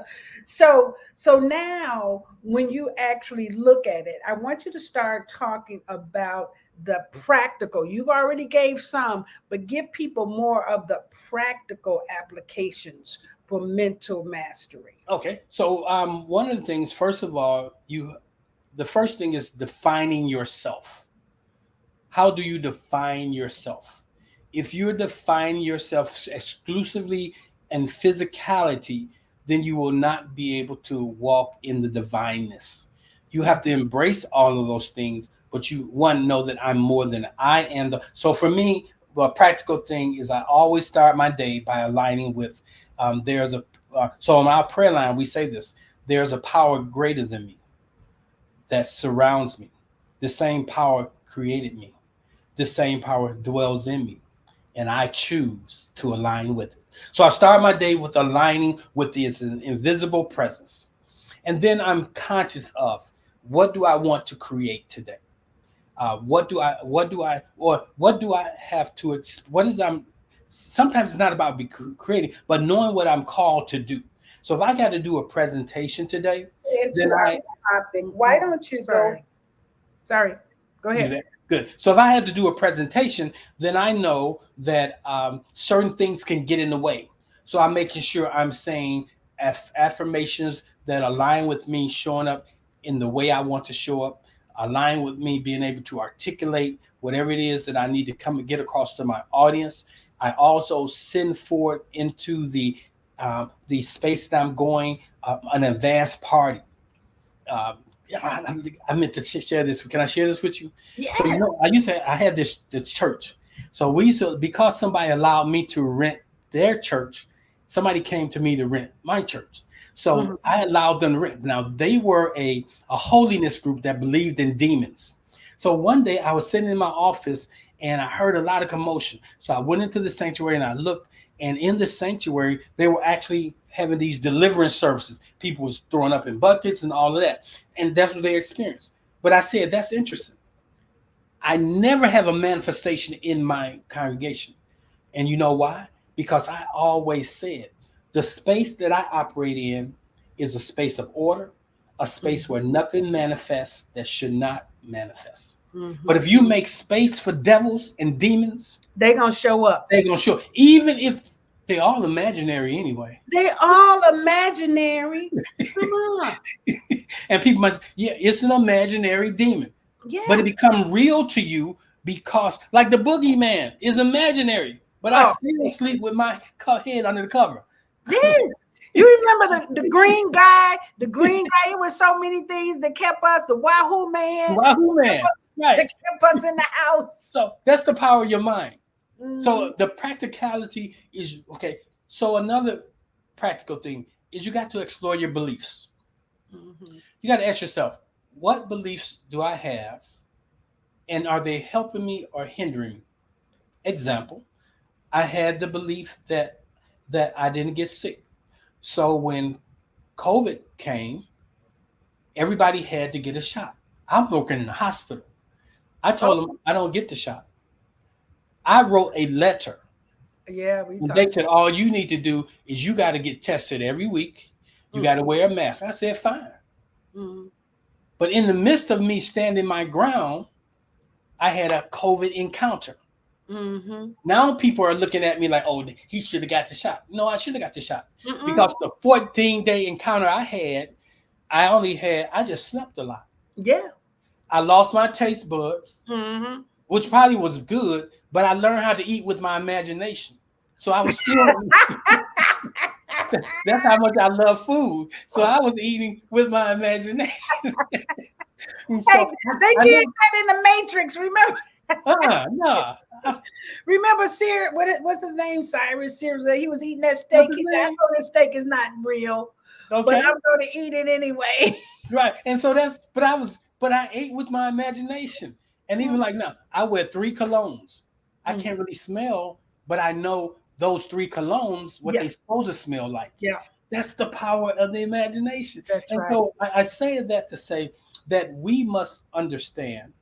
so now when you actually look at it, I want you to start talking about the practical. You've already gave some, but give people more of the practical applications for mental mastery. Okay. So one of the things, first of all, the first thing is defining yourself. How do you define yourself? If you're defining yourself exclusively in physicality, then you will not be able to walk in the divineness. You have to embrace all of those things, but you know that I'm more than I am. So for me, a practical thing is I always start my day by aligning with so on our prayer line, we say this: there's a power greater than me that surrounds me. The same power created me. The same power dwells in me. And I choose to align with it. So I start my day with aligning with this invisible presence. And then I'm conscious of, what do I want to create today? What do I have to, sometimes it's not about creating, but knowing what I'm called to do. So if I got to do a presentation today, then why don't you go? Sorry, go ahead. Good. So if I had to do a presentation, then I know that certain things can get in the way. So I'm making sure I'm saying affirmations that align with me showing up in the way I want to show up, align with me being able to articulate whatever it is that I need to come and get across to my audience. I also send forward into the space that I'm going, an advanced party. I meant to share this. Can I share this with you? Yes. So I used to, I had the church. So we used to, because somebody allowed me to rent their church, somebody came to me to rent my church. So I allowed them to rent. Now they were a holiness group that believed in demons. So one day I was sitting in my office and I heard a lot of commotion. So I went into the sanctuary and I looked, and in the sanctuary, they were actually having these deliverance services. People was throwing up in buckets and all of that. And that's what they experienced. But I said, that's interesting. I never have a manifestation in my congregation. And you know why? Because I always said, the space that I operate in is a space of order, a space where nothing manifests that should not manifest. But if you make space for devils and demons, they're going to show up. They're going to show up. Even if They all imaginary anyway. They all imaginary. Come on. And people must, yeah, it's an imaginary demon. But Yeah. it become real to you because, like the boogeyman is imaginary, but I Oh, still sleep with my head under the cover. yes. You remember the green guy? The green guy, it was so many things that kept us, the Wahoo man, Wahoo man, that right? kept us in the house. So that's the power of your mind. Mhm. So the practicality is okay. So another practical thing is you got to explore your beliefs. Mhm. You got to ask yourself, what beliefs do I have, and are they helping me or hindering me? Example, I had the belief that I didn't get sick. So when COVID came, everybody had to get a shot. I'm working in the hospital. I told them Oh, I don't get the shot. I wrote a letter. yeah, we And they talked. said, all you need to do is you got to get tested every week. You got to wear a mask. I said, fine. Mm-hmm. But in the midst of me standing my ground, I had a COVID encounter. Mm-hmm. Now people are looking at me like, oh, he should have got the shot. No, I should have got the shot. Mm-mm. Because the 14-day encounter I had, I just slept a lot. Yeah. I lost my taste buds, Mm-hmm. which probably was good, but I learned how to eat with my imagination. So I was still, that's how much I love food. So I was eating with my imagination. And Hey, so they I did know, that in the Matrix. Remember? no. Remember Sir? What's his name? Cyrus Sirius. He was eating that What's steak. his He said, "I name? know this steak is not real, but Okay. I'm going to eat it anyway." Right. And so but I ate with my imagination. And even like now, I wear 3 colognes. I Mhm. can't really smell, but I know those 3 colognes, what Yeah, they supposed to smell like. yeah, That's the power of the imagination. that's And right. so I say that to say that we must understand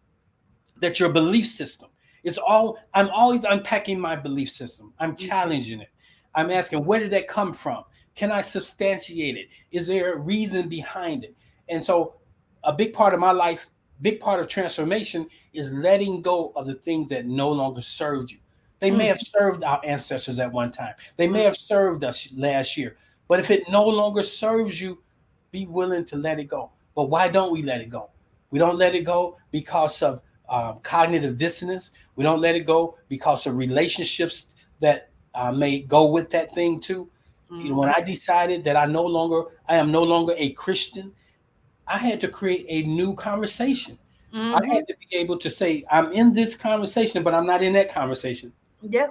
that your belief system is all, I'm always unpacking my belief system. I'm challenging it. I'm asking, where did that come from? Can I substantiate it? Is there a reason behind it? And so a big part of my life, big part of transformation is letting go of the things that no longer served you. They may Mm, have served our ancestors at one time. They may mm, have served us last year. But if it no longer serves you, be willing to let it go. But why don't we let it go? We don't let it go because of cognitive dissonance. We don't let it go because of relationships that may go with that thing too. You know, when mm, I decided that I am no longer a Christian, I had to create a new conversation. I mm-hmm. had to be able to say, I'm in this conversation, but I'm not in that conversation. Yeah.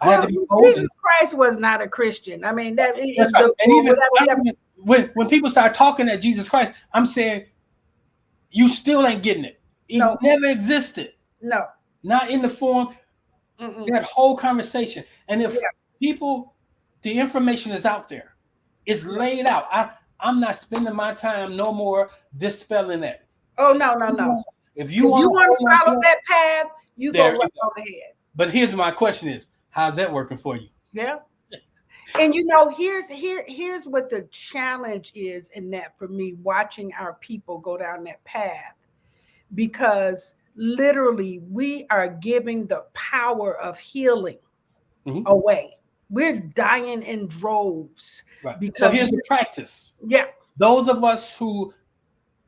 I had Well, to be bold. Jesus Christ was not a Christian. I mean, that That's is right. the And or even whatever. when people start talking at Jesus Christ, I'm saying you still ain't getting it. It No, never existed, no. not in the form, Mm-mm. that whole conversation. And if Yeah, people, the information is out there, it's yeah. laid out. I'm not spending my time no more dispelling that. Oh no, no, no. If you If want you to want to hold on follow to it, that path, you go there right you go. on ahead. But here's my question is, how's that working for you? Yeah. And here's what the challenge is in that for me, watching our people go down that path, because literally we are giving the power of healing Mhm. away. We're dying in droves Right. So because here's the practice. yeah, Those of us who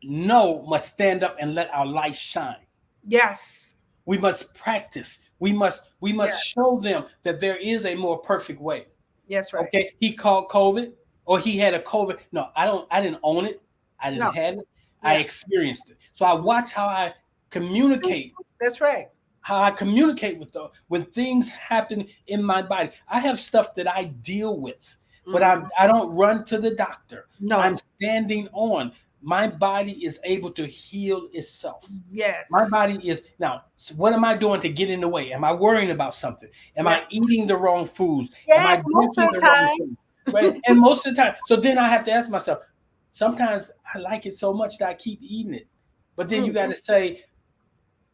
know must stand up and let our light shine. yes, We must practice. We must yeah, show them that there is a more perfect way. yes, right. Okay, he called COVID, or he had a COVID. No, I didn't own it. I didn't No, have it. I yeah, experienced it. So I watch how I communicate, that's right. with the when things happen in my body. I have stuff that I deal with, but Mhm. I don't run to the doctor. I'm No, standing on. My body is able to heal itself. My yes, body is now. So what am I doing to get in the way? Am I worrying about something? Am yeah, I eating the wrong foods? Am I yes, most drinking of the the wrong time. thing? Right? And most of the time, so then I have to ask myself. Sometimes I like it so much that I keep eating it, but then you got Mhm. to say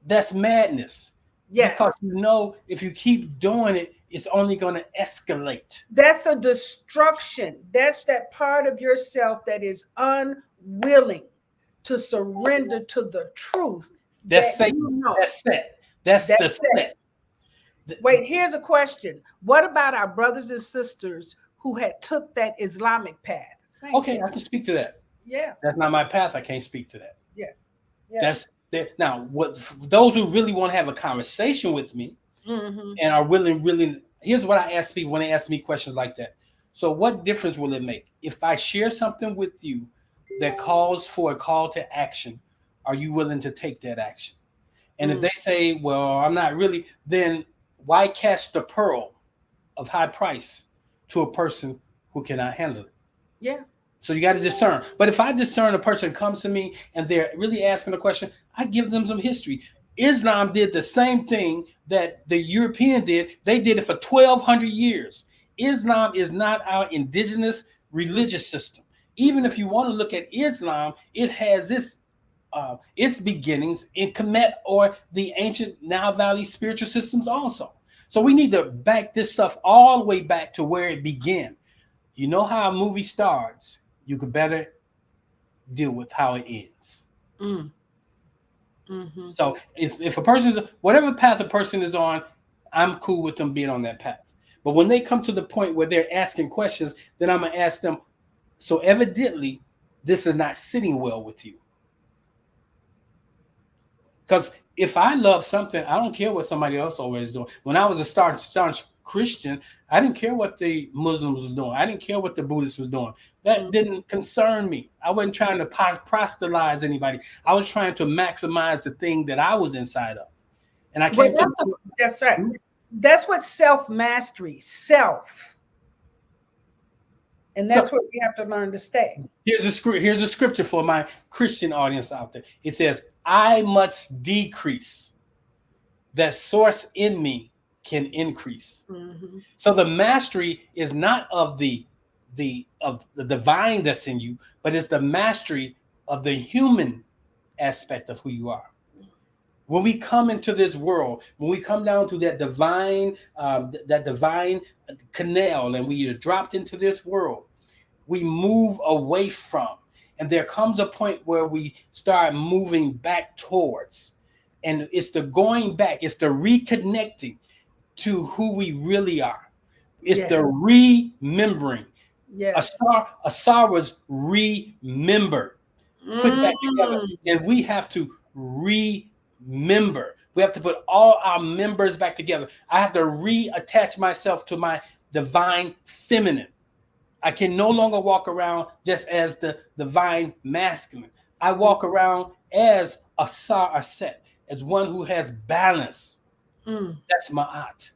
that's madness, because Yes, you know if you keep doing it, it's only going to escalate. that's a destruction. That's that part of yourself that is unwilling to surrender to the truth That's that you Satan. know. That's set. That's the That's it. set. Wait, here's a question. What about our brothers and sisters who had took that Islamic path? Same Okay, thing. I can speak to that. Yeah, That's not my path. I can't speak to that. yeah, yeah. That's that. Now, what those who really want to have a conversation with me Mm-hmm. and are willing. Here's what I ask people when they ask me questions like that. So, what difference will it make if I share something with you that calls for a call to action? Are you willing to take that action? And if Mm. they say, "Well, I'm not really," then why cast the pearl of high price to a person who cannot handle it? Yeah. So you got to discern. But if I discern a person comes to me and they're really asking a question, I give them some history. Islam did the same thing that the European did. They did it for 1,200 years. Islam is not our indigenous religious system. Even if you want to look at Islam, it has its beginnings in Kemet or the ancient Nile Valley spiritual systems also. So we need to back this stuff all the way back to where it began. You know how a movie starts, you could better deal with how it ends. Mm. Mm-hmm. So if a person is whatever path a person is on, I'm cool with them being on that path. But when they come to the point where they're asking questions, then I'm gonna ask them, so evidently this is not sitting well with you. Because if I love something, I don't care what somebody else always doing. When I was a staunch Christian, I didn't care what the Muslims was doing. I didn't care what the Buddhists was doing. That didn't concern me. I wasn't trying to proselytize anybody. I was trying to maximize the thing that I was inside of. And I Well, came to that's right. That's what self-mastery, self. And so that's where we have to learn to stay. here's a scripture for my Christian audience out there. It says, I must decrease, that source in me can increase. Mm-hmm. So the mastery is not of the divine that's in you, but it's the mastery of the human aspect of who you are. When we come into this world, when we come down to that divine canal, and we are dropped into this world, we move away from, and there comes a point where we start moving back towards, and it's the going back, it's the reconnecting to who we really are. It's Yeah. the remembering. Yes. Asar was remembered, put back together, Mm. and we have to remember. We have to put all our members back together. I have to reattach myself to my divine feminine. I can no longer walk around just as the divine masculine. I walk around as Ausar Aten, as one who has balance. Mm. That's Ma'at.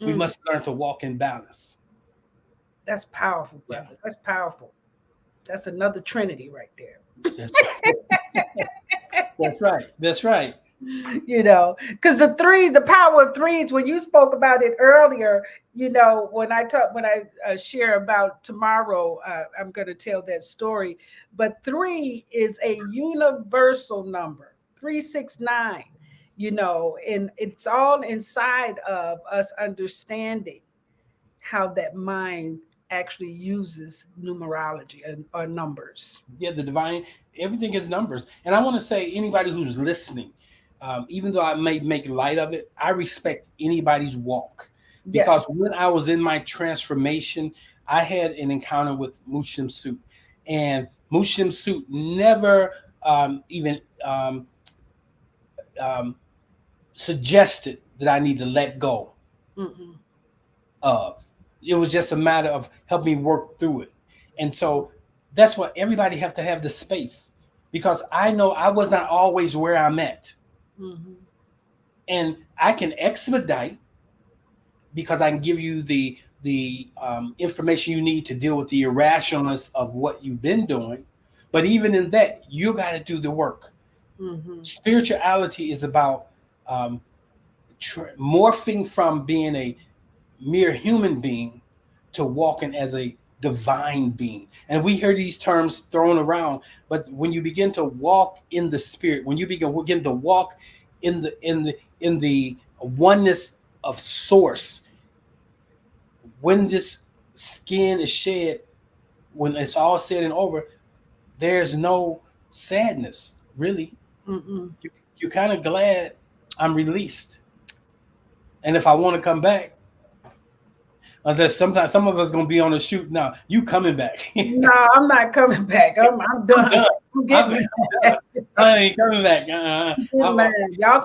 We Mm. must learn to walk in balance. That's powerful, Yeah, brother. That's powerful. That's another Trinity right there. that's that's right. That's right. Because the power of threes, when you spoke about it earlier, when I share about tomorrow, I'm going to tell that story. But three is a universal number, 369, and it's all inside of us understanding how that mind actually uses numerology or numbers. Yeah, the divine, everything is numbers. And I want to say, anybody who's listening, even though I may make light of it, I respect anybody's walk. Because Yes. when I was in my transformation, I had an encounter with Shemsu-t. And Shemsu-t never even um, suggested that I need to let go Mm-mm. of. It was just a matter of helping me work through it. And so that's what everybody have to have the space, because I know I was not always where I'm at. Mm-hmm. And I can expedite because I can give you the information you need to deal with the irrationalness of what you've been doing. But even in that, you got to do the work. Mm-hmm. Spirituality is about morphing from being a mere human being to walking as a divine being. And we hear these terms thrown around, but when you begin to walk in the spirit, when you begin to walk in the oneness of source, when this skin is shed, when it's all said and over, there's no sadness, really. Mm-mm. You're kind of glad I'm released. And if I want to come back, unless sometimes some of us gonna be on a shoot now, you coming back. No, I'm not coming back. I'm I'm done. done. I'm I'm, getting I'm done. mine. I ain't coming back. I'm getting mine. Y'all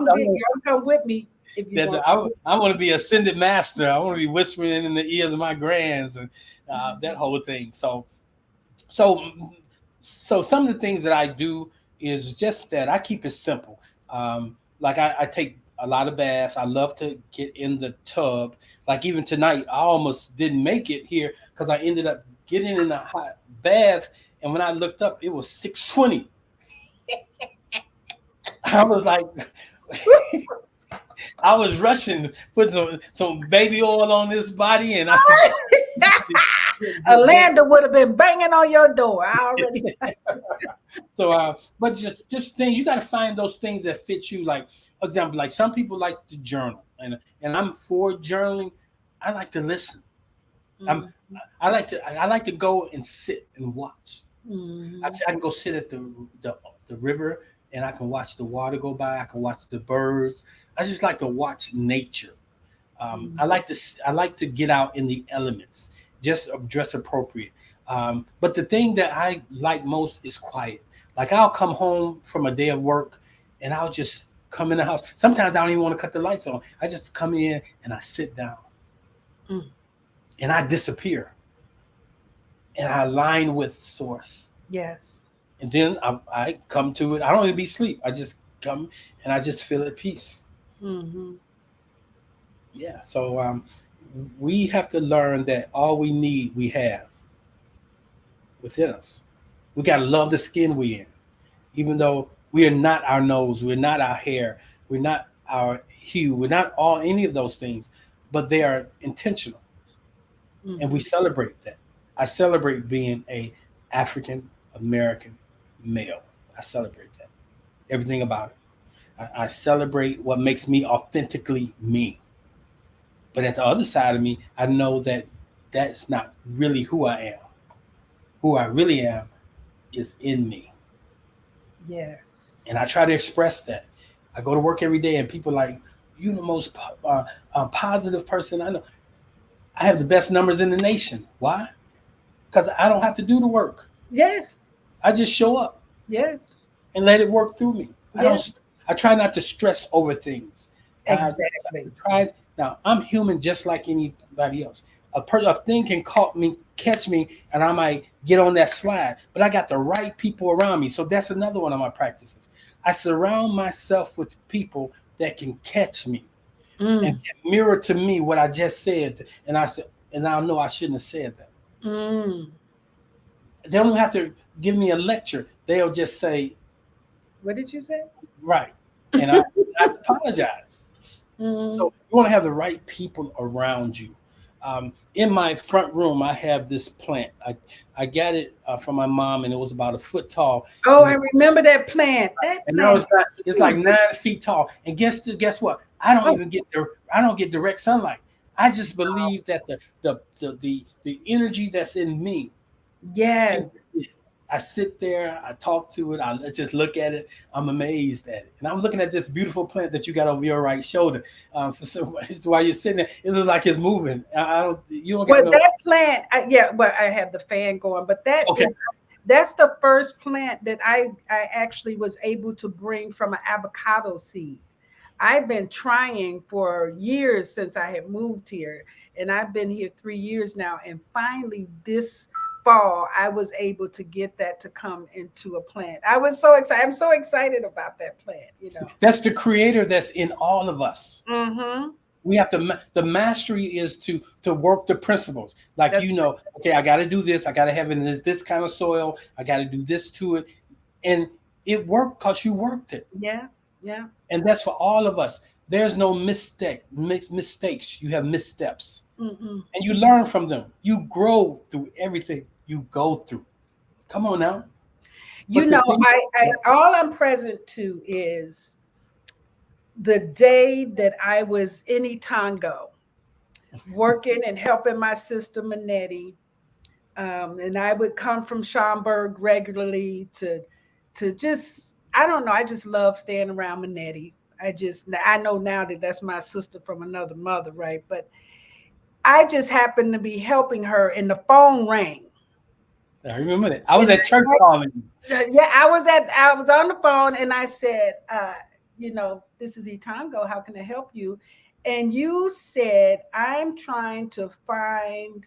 come with me if you want to. I want to be ascended master. I want to be whispering in the ears of my grands and that whole thing. So, so some of the things that I do is just that I keep it simple. Like I take a lot of baths. I love to get in the tub. Like even tonight, I almost didn't make it here because I ended up getting in a hot bath. And when I looked up, it was 6:20. I was like, I was rushing to put some baby oil on this body, and I Alanda would have been banging on your door. I already. so but just things you got to find those things that fit you. Like example, like some people like to journal, and I'm for journaling. I like to listen. I'm Mm, I like to go and sit and watch. mm, I can go sit at the river and I can watch the water go by. I can watch the birds. I just like to watch nature. mm. I like to get out in the elements, just dress appropriate. But the thing that I like most is quiet. Like I'll come home from a day of work, and I'll just come in the house. Sometimes I don't even want to cut the lights on. I just come in and I sit down Mm. and I disappear and I align with source. Yes. And then I come to it. I don't even be sleep. I just come and I just feel at peace. Hmm. Yeah. So we have to learn that all we need we have within us. We gotta love the skin we in, even though we are not our nose, we're not our hair, we're not our hue, we're not all any of those things, but they are intentional, and we Hmm. celebrate that. I celebrate being a African American male. I celebrate that. Everything about it. I celebrate what makes me authentically me. But at the other side of me, I know that that's not really who I am. Who I really am is in me. Yes. And I try to express that. I go to work every day, and people are like, "You the most positive person I know." I have the best numbers in the nation. Why? Because I don't have to do the work. Yes. I just show up Yes. and let it work through me. I Yes. don't. I try not to stress over things. I Exactly. try. Now I'm human, just like anybody else. A thing can catch me, and I might get on that slide. But I got the right people around me, so that's another one of my practices. I surround myself with people that can catch me and Mm, can mirror to me what I just said, and I said, and I know I shouldn't have said that. mm. They don't have to give me a lecture. They'll just say, What did you say? right. And I apologize. Mm. So you want to have the right people around you. In my front room, I have this plant. I got it from my mom, and it was about a foot tall, Oh, and I remember that plant. That and now plant. it's like 9 feet tall. And guess what? I don't Oh, even I don't get direct sunlight. I just believe that the energy that's in me feeds yes. it. I sit there, I talk to it, I just look at it. I'm amazed at it, and I'm looking at this beautiful plant that you got over your right shoulder. While you're sitting there, it looks like it's moving. I don't. You don't got Well, no. that plant, yeah, well, I had the fan going, but Okay. that's the first plant that I actually was able to bring from an avocado seed. I've been trying for years since I had moved here, and I've been here 3 years now. And finally, this fall, I was able to get that to come into a plant. I was so excited. I'm so excited about that plant. That's the creator that's in all of us. Mm-hmm. We have to the mastery is to work the principles, like That's okay, I got to do this, I got to have it in this kind of soil, I got to do this to it, and it worked because you worked it. yeah, yeah. And that's for all of us. There's no mistakes, you have missteps, Mm-mm. and you learn from them. You grow through everything you go through. Come on now. You But the know, thing, all I'm present to is the day that I was in Etongo working and helping my sister Manetti. And I would come from Schaumburg regularly to just, I don't know, I just love staying around Manetti. I know now that that's my sister from another mother, right? But I just happened to be helping her, and the phone rang. I remember that. I was And at church calling you. yeah, I was on the phone, and I said, this is Etango. How can I help you? And you said, I'm trying to find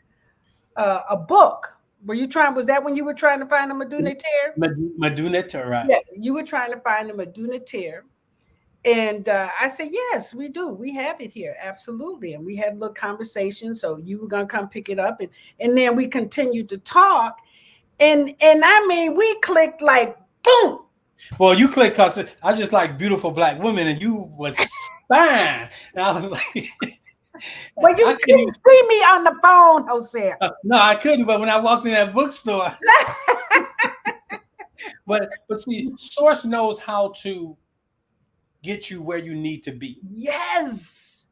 a book. Were you trying? Was that when you were trying to find a Maduna Tear? Maduneta, right? Yeah, you were trying to find a Maduna Tear. And I said, yes, we do. We have it here. Absolutely. And we had a little conversation. So you were going to come pick it up. And then we continued to talk. And I mean, we clicked like, boom. Well, you clicked because I just like beautiful black women, and you was fine. And I was like, But you I couldn't couldn't even. see me on the phone, Jose. No, I couldn't. But when I walked in that bookstore, but see, Source knows how to get you where you need to be. Yes.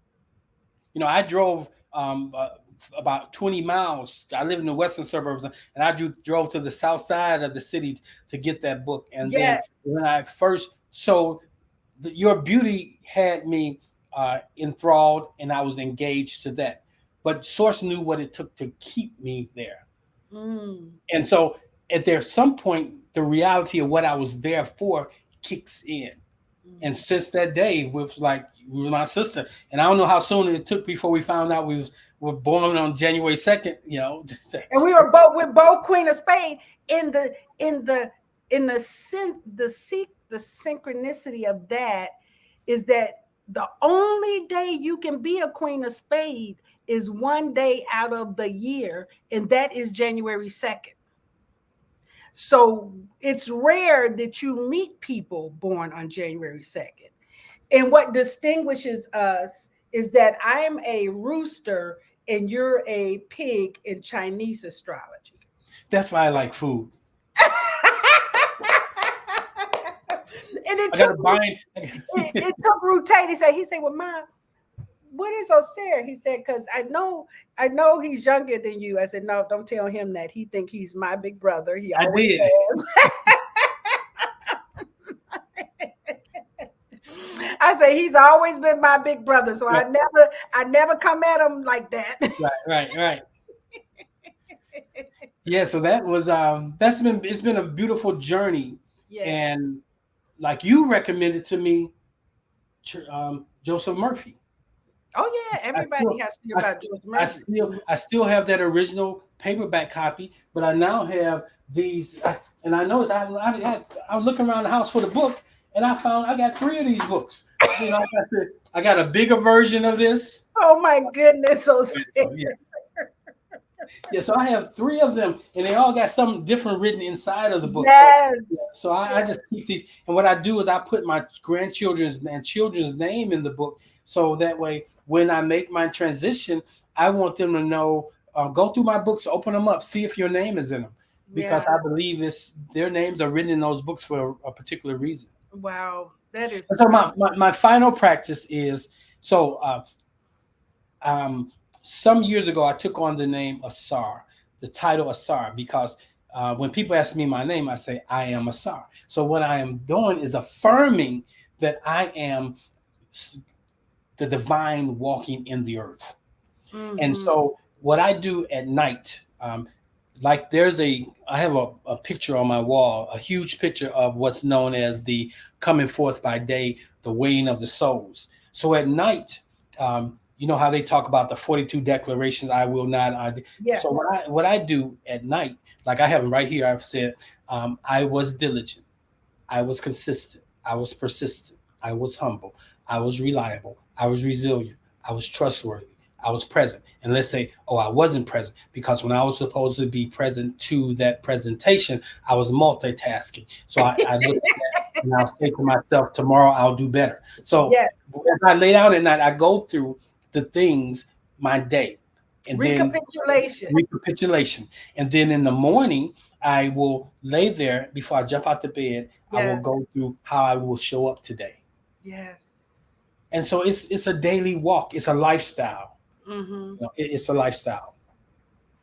I drove about 20 miles. I live in the western suburbs, and I drove to the south side of the city to get that book. And then Yes. when I first, your beauty had me enthralled, and I was engaged to that. But Source knew what it took to keep me there. Mm. And so at there some point, the reality of what I was there for kicks in. And since that day, with my sister, and I don't know how soon it took before we found out were born on January 2nd. And we're both Queen of Spades in the synchronicity of that is that the only day you can be a Queen of Spades is one day out of the year, and that is January 2nd. So it's rare that you meet people born on January 2nd. And what distinguishes us is that I'm a rooster and you're a pig in Chinese astrology. That's why I like food. And it I got took to bind. it took Rutate. He said, well, Mom, what is Osir? He said, because I know he's younger than you. I said, no, don't tell him that. He think he's my big brother. He I always did. has. I say he's always been my big brother, so Right. I never come at him like that. Right. Yeah. So that was it's been a beautiful journey, Yeah. and like you recommended to me, Joseph Murphy. Oh yeah, everybody has to hear about George Murphy. I still have that original paperback copy, but I now have these. And I noticed I was looking around the house for the book, and I found I got 3 of these books. I got a bigger version of this. Oh my goodness, so sick. Yeah, so I have 3 of them, and they all got something different written inside of the book. Yes. So I just keep these, and what I do is I put my grandchildren's and children's name in the book, so that way when I make my transition, I want them to know. Go through my books, open them up, see if your name is in them, because I believe their names are written in those books for a particular reason. Wow, that is. So my final practice is some years ago, I took on the name Ausar, the title Ausar, because when people ask me my name, I say, I am Ausar. So what I am doing is affirming that I am the divine walking in the earth. Mm-hmm. And so what I do at night, like I have a picture on my wall, a huge picture of what's known as the coming forth by day, the weighing of the souls. So at night, you know how they talk about the 42 declarations, I will not. Yes. So what I do at night, like I have them right here, I've said, I was diligent, I was consistent, I was persistent, I was humble, I was reliable, I was resilient, I was trustworthy, I was present. And let's say, I wasn't present, because when I was supposed to be present to that presentation, I was multitasking. So I look at that and I'll say to myself, tomorrow I'll do better. So as I lay down at night, I go through the things, my day, and recapitulation. And then in the morning, I will lay there before I jump out the bed. I will go through how I will show up today. Yes. And so it's a daily walk. It's a lifestyle. Mm-hmm. It's a lifestyle.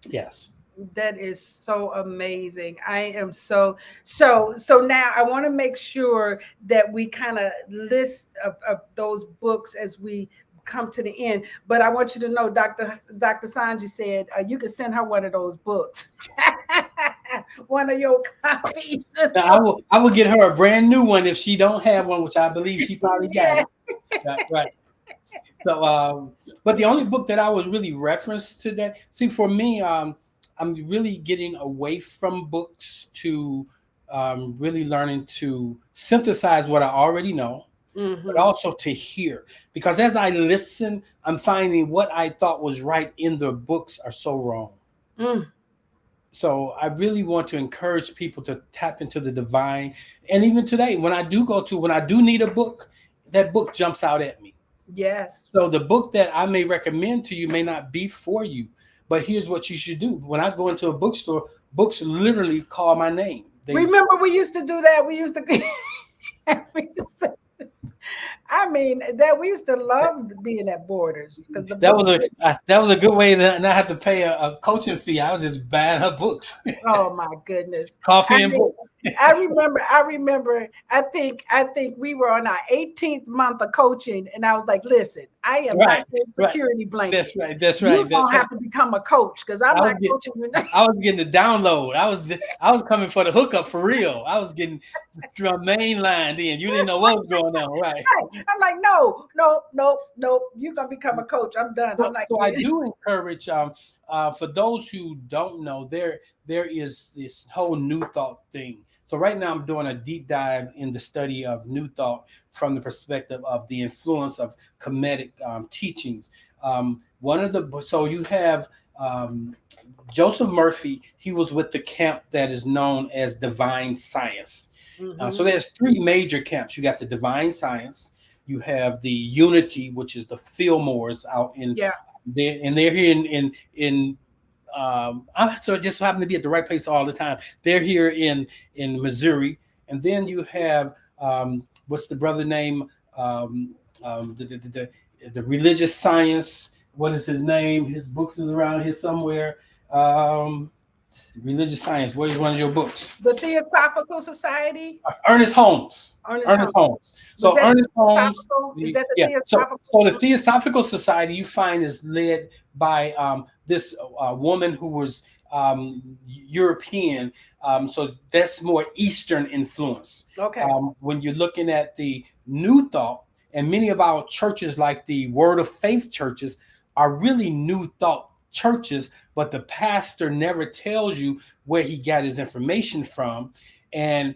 Yes. That is so amazing. I am so now I want to make sure that we kind of list of those books as we come to the end. But I want you to know, Dr. Sanji said you can send her one of those books, one of your copies. Now, I will get her a brand new one if she don't have one, which I believe she probably got Yeah. it. Right, right. So, but the only book that I was really referenced today, see, for me, I'm really getting away from books to really learning to synthesize what I already know, but Mm-hmm. also to hear. Because as I listen, I'm finding what I thought was right in the books are so wrong. Mm. So I really want to encourage people to tap into the divine. And even today, when I do need a book, that book jumps out at me. Yes. So the book that I may recommend to you may not be for you, but here's what you should do. When I go into a bookstore, books literally call my name. They Remember, we used to do that. We used to. We used to I mean, that we used to love being at Borders because the that was books. that was a good way to not have to pay a coaching fee. I was just buying her books, Oh my goodness! I coffee and mean, books. I remember. I remember. I think we were on our 18th month of coaching, and I was like, "Listen, I am not Right, your right. security blanket. That's right. That's You're right. That's gonna right. have to become a coach because I'm I was not getting coaching you." I was getting the download. I was coming for the hookup for real. I was getting my main line then. You didn't know what was going on, right? I'm like, no, no, no, no. You're gonna become a coach. I'm done. I'm not So I kidding. do encourage for those who don't know, there is this whole new thought thing. So right now I'm doing a deep dive in the study of new thought from the perspective of the influence of comedic teachings. One of the so you have Joseph Murphy. He was with the camp that is known as Divine Science. So Hmm. there's three major camps. You got the Divine Science. You have the Unity, which is the Fillmores out in Yeah. there, and they're here in I so it just happen to be at the right place all the time. They're here in Missouri, and then you have what's the brother name? Um, um, the, the, the, the religious science. What is his name? His books is around here somewhere. Um, religious science. Where's one of your books? The Theosophical Society. Ernest Holmes. Ernest Ernest Holmes. Holmes. Was So that the Ernest Holmes, Theosophical? Is that the yeah. So the Theosophical? Theosophical Society you find is led by this woman who was European. So that's more Eastern influence. Okay. When you're looking at the New Thought, and many of our churches, like the Word of Faith churches, are really New Thought churches, but the pastor never tells you where he got his information from. And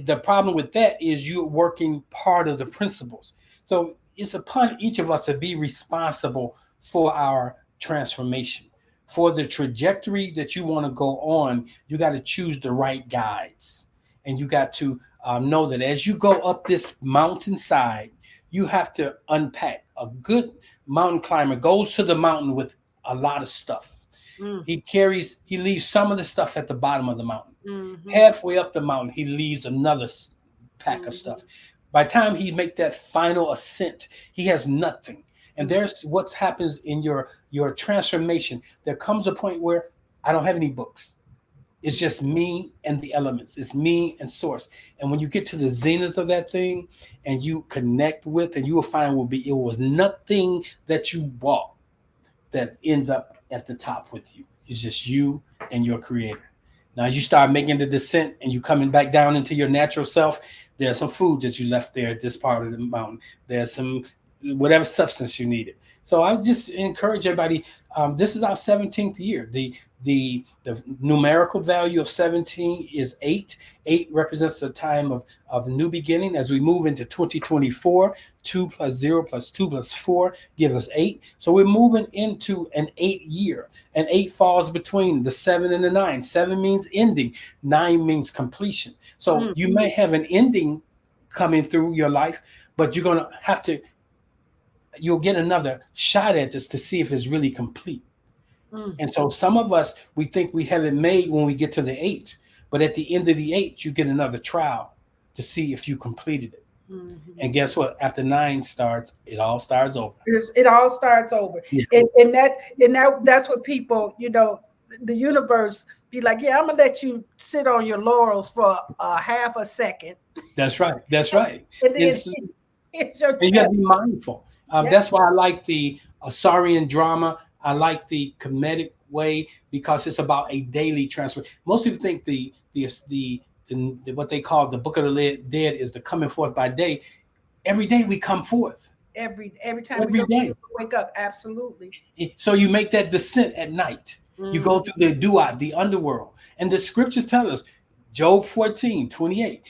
the problem with that is you're working part of the principles. So it's upon each of us to be responsible for our transformation. For the trajectory that you want to go on, you got to choose the right guides. And you got to know that as you go up this mountainside, you have to unpack. A good mountain climber goes to the mountain with a lot of stuff. Mm. He leaves some of the stuff at the bottom of the mountain. Hmm. Halfway up the mountain, he leaves another pack of stuff. Hmm. By the time he make that final ascent, he has nothing. And there's what happens in your transformation. There comes a point where I don't have any books. It's just me and the elements. It's me and source. And when you get to the zenith of that thing and you connect with, and you will find it was nothing that you bought that ends up at the top with you. It's just you and your creator. Now, as you start making the descent and you coming back down into your natural self, there's some food that you left there at this part of the mountain. There's some whatever substance you needed. So I just encourage everybody. This is our 17th year. The numerical value of 17 is 8. 8 represents a time of new beginning. As we move into 2024, 2 plus 0 plus 2 plus 4 gives us 8. So we're moving into an 8 year. And 8 falls between the 7 and the 9. 7 means ending. 9 means completion. So you may have an ending coming through your life, but you're going to have to you'll get another shot at this to see if it's really complete. Mm. And so some of us, we think we have it made when we get to the 8, but at the end of the 8, you get another trial to see if you completed it. Mm-hmm. And guess what? After 9 starts, it all starts over. It all starts over, Yeah. and that's what people, the universe be like, yeah, I'm gonna let you sit on your laurels for a half a second, That's right. That's right. and then It's it's your and you have turn. to be mindful. Yeah. That's why I like the Asarian drama. I like the comedic way because it's about a daily transfer. Most people think the what they call the Book of the Dead is the coming forth by day. Every day we come forth. Every time we Every go to day. sleep, we wake up. Absolutely. So you make that descent at night. You Mm, go through the duat, the underworld. And the scriptures tell us, Job 14:28,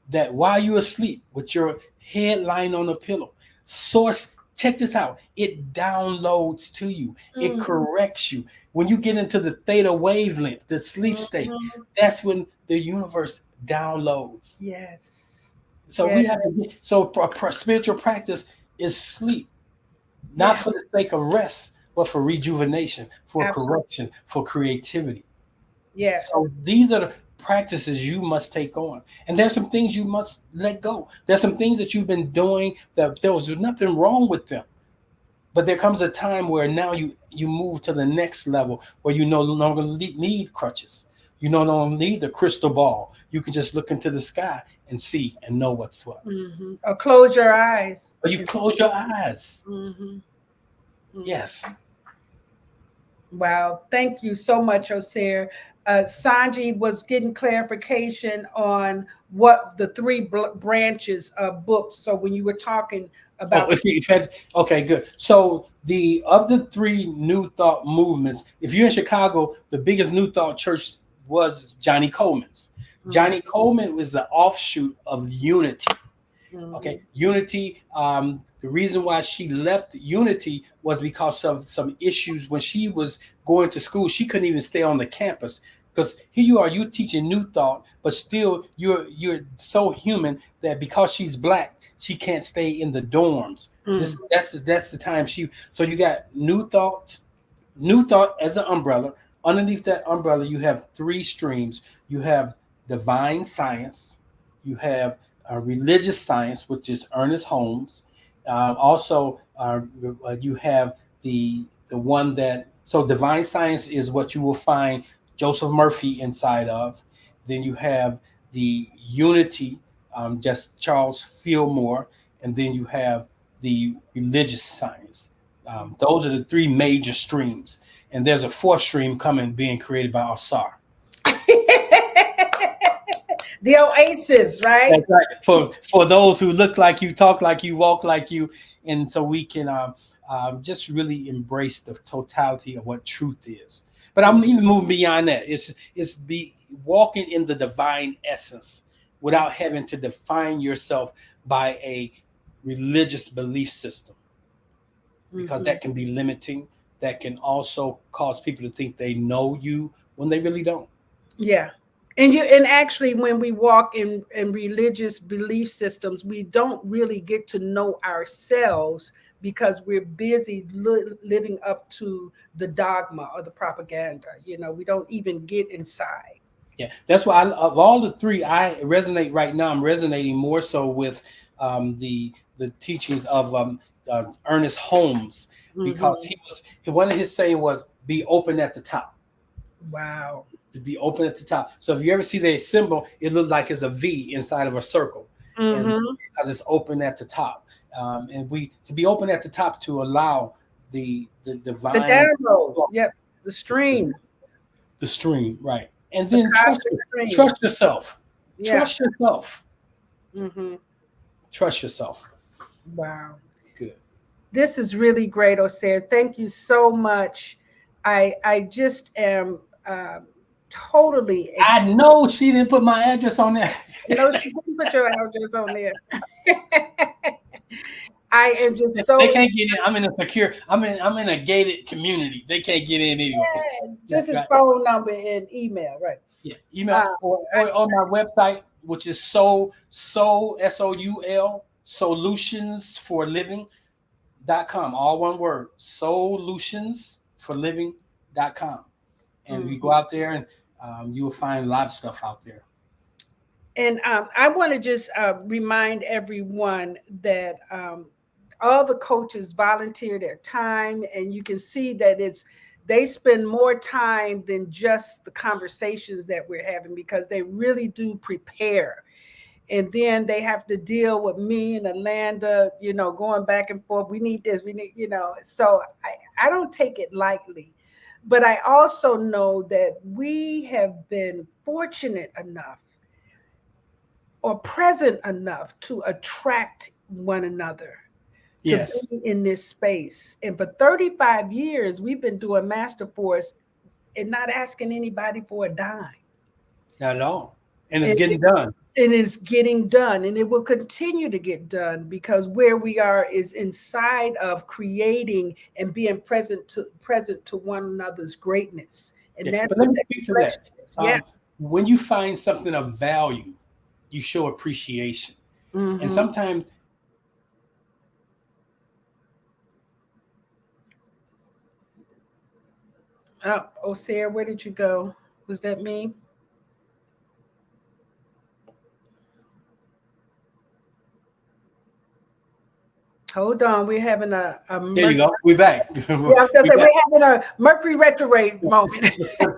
that while you're asleep with your head lying on a pillow, source, check this out, it downloads to you, it mm, corrects you. When you get into the theta wavelength, the sleep state, mhm. that's when the universe downloads. Yes. So Yeah. we have to get, so spiritual practice is sleep, not Yeah. for the sake of rest, but for rejuvenation, for Absolutely. correction, for creativity. Yes. So these are the practices you must take on. And there's some things you must let go. There's some things that you've been doing that there was nothing wrong with them. But there comes a time where now you move to the next level where you no longer need crutches. You no longer need the crystal ball. You can just look into the sky and see and know what's what. Or close your eyes. But you close your eyes. Mm-hmm. Yes. Wow. Thank you so much, Osir. Sanji was getting clarification on what the three branches of books. So when you were talking Oh, about, if you had, okay, good. So the of the three New Thought movements, if you're in Chicago, the biggest New Thought church was Johnny Coleman's. mm, Johnny Coleman was the offshoot of Unity. mhm, Okay, Unity. The reason why she left Unity was because of some issues when she was going to school. She couldn't even stay on the campus because here you are, you teaching New Thought, but still you're so human that because she's black, she can't stay in the dorms. mm. That's the time she. So you got New Thought as an umbrella. Underneath that umbrella, you have three streams. You have divine science, you have religious science, which is Ernest Holmes. You have the one that so divine science is what you will find Joseph Murphy inside of. Then you have the unity, just Charles Fillmore, and then you have the religious science. Those are the three major streams, and there's a fourth stream coming, being created by Ausar. The oasis, right? That's right. For those who look like you, talk like you, walk like you, and so we can just really embrace the totality of what truth is. But I'm even moving beyond that. It's be walking in the divine essence without having to define yourself by a religious belief system, because Mhm. that can be limiting. That can also cause people to think they know you when they really don't. Yeah. And actually when we walk in religious belief systems, we don't really get to know ourselves because we're busy living up to the dogma or the propaganda. We don't even get inside. Yeah, that's why of all the three, I resonate right now. I'm resonating more so with the teachings of Ernest Holmes, because Hmm. one of his saying was, "Be open at the top." Wow. To be open at the top. So if you ever see the symbol, it looks like it's a V inside of a circle, and Hmm. because it's open at the top, and we to be open at the top to allow the The divine, download. Yep. The stream. the stream, right, and The then cosmic stream. trust yourself, Yeah. trust yourself, Hmm. trust yourself. Wow. Good. This is really great, Osir. Thank you so much. I just am totally I know she didn't put my address on there. no, she didn't put your address on there. I am just They so can't get in. I'm in a secure. I'm in a gated community. They can't get in anyway. just his Right. phone number and email, right? Yeah, email Uh, or on my website, which is soul SOUL solutions for living.com. All one word, solutionsforliving.com. And if you go mhm. out there, and you will find a lot of stuff out there. And I want to just remind everyone that all the coaches volunteer their time, and you can see that they spend more time than just the conversations that we're having, because they really do prepare. And then they have to deal with me and Alanda, going back and forth. We need this, we need, so I don't take it lightly. But I also know that we have been fortunate enough or present enough to attract one another, to Yes, be in this space. And for 35 years, we've been doing Master Force and not asking anybody for a dime. not at all. And it's And, getting done. and it's getting done, and it will continue to get done, because where we are is inside of creating and being present to one another's greatness. And Yeah. that's But let what me the speak to expression that. is. Yeah. When you find something of value, you show appreciation. And Mm-hmm. sometimes Oh, Sarah, where did you go? Was that me? Hold on, we're having a there you Mercury. go. We're back. Yeah, I was gonna We're say back. we're having a Mercury retrograde moment.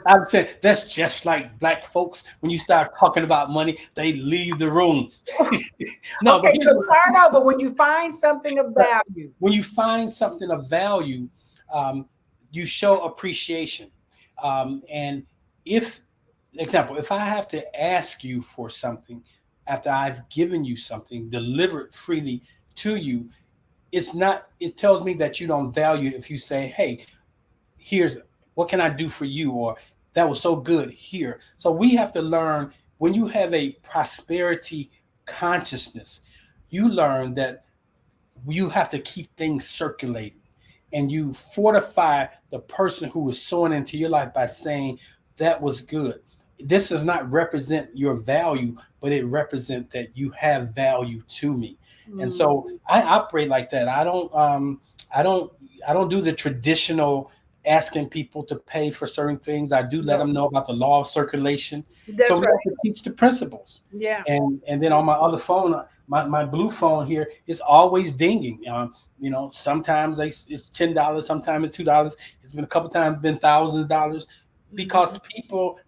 I'm saying that's just like black folks. When you start talking about money, they leave the room. No, but Okay, here's so what start over. When you find something of value. when you find something of value, um, you show appreciation. And if, example, if I have to ask you for something after I've given you something delivered freely to you, it's not. It tells me that you don't value it if you say, "Hey, here's what can I do for you," or "That was so good here." So we have to learn, when you have a prosperity consciousness, you learn that you have to keep things circulating, and you fortify the person who is sowing into your life by saying, "That was good." This does not represent your value, but it represents that you have value to me. And so Mm, I operate like that. I don't I don't do the traditional asking people to pay for certain things. I do let no, them know about the law of circulation. So that's we right. have to teach the principles. Yeah, And then on my other phone, my blue phone here is always dinging. Sometimes it's $10, sometimes it's $2. It's been a couple times been thousands of dollars, mhm, because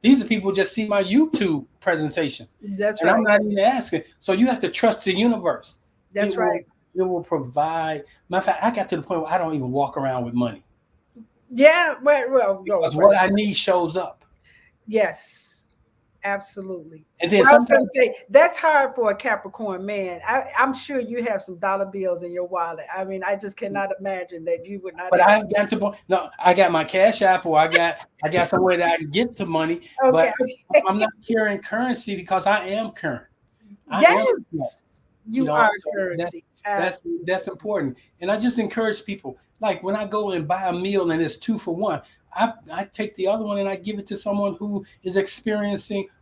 these are people who just see my YouTube presentations, that's and I'm right. not even asking. So you have to trust the universe. That's It right. will it will provide. Matter of fact, I got to the point where I don't even walk around with money, Yeah, right. Well, no, because right. what I need shows up. Yes, absolutely. And then Well, I was going sometimes, to say that's hard for a Capricorn man. I'm sure you have some dollar bills in your wallet. I mean, I just cannot imagine that you would not but have. I've got to point. No, I got my Cash App, or I got somewhere that I can get the money, Okay. but I'm not carrying currency because I am current. I am current. Yes, you are So currency. that's Absolutely. important. And I just encourage people, like when I go and buy a meal and it's 2 for 1, I take the other one and I give it to someone who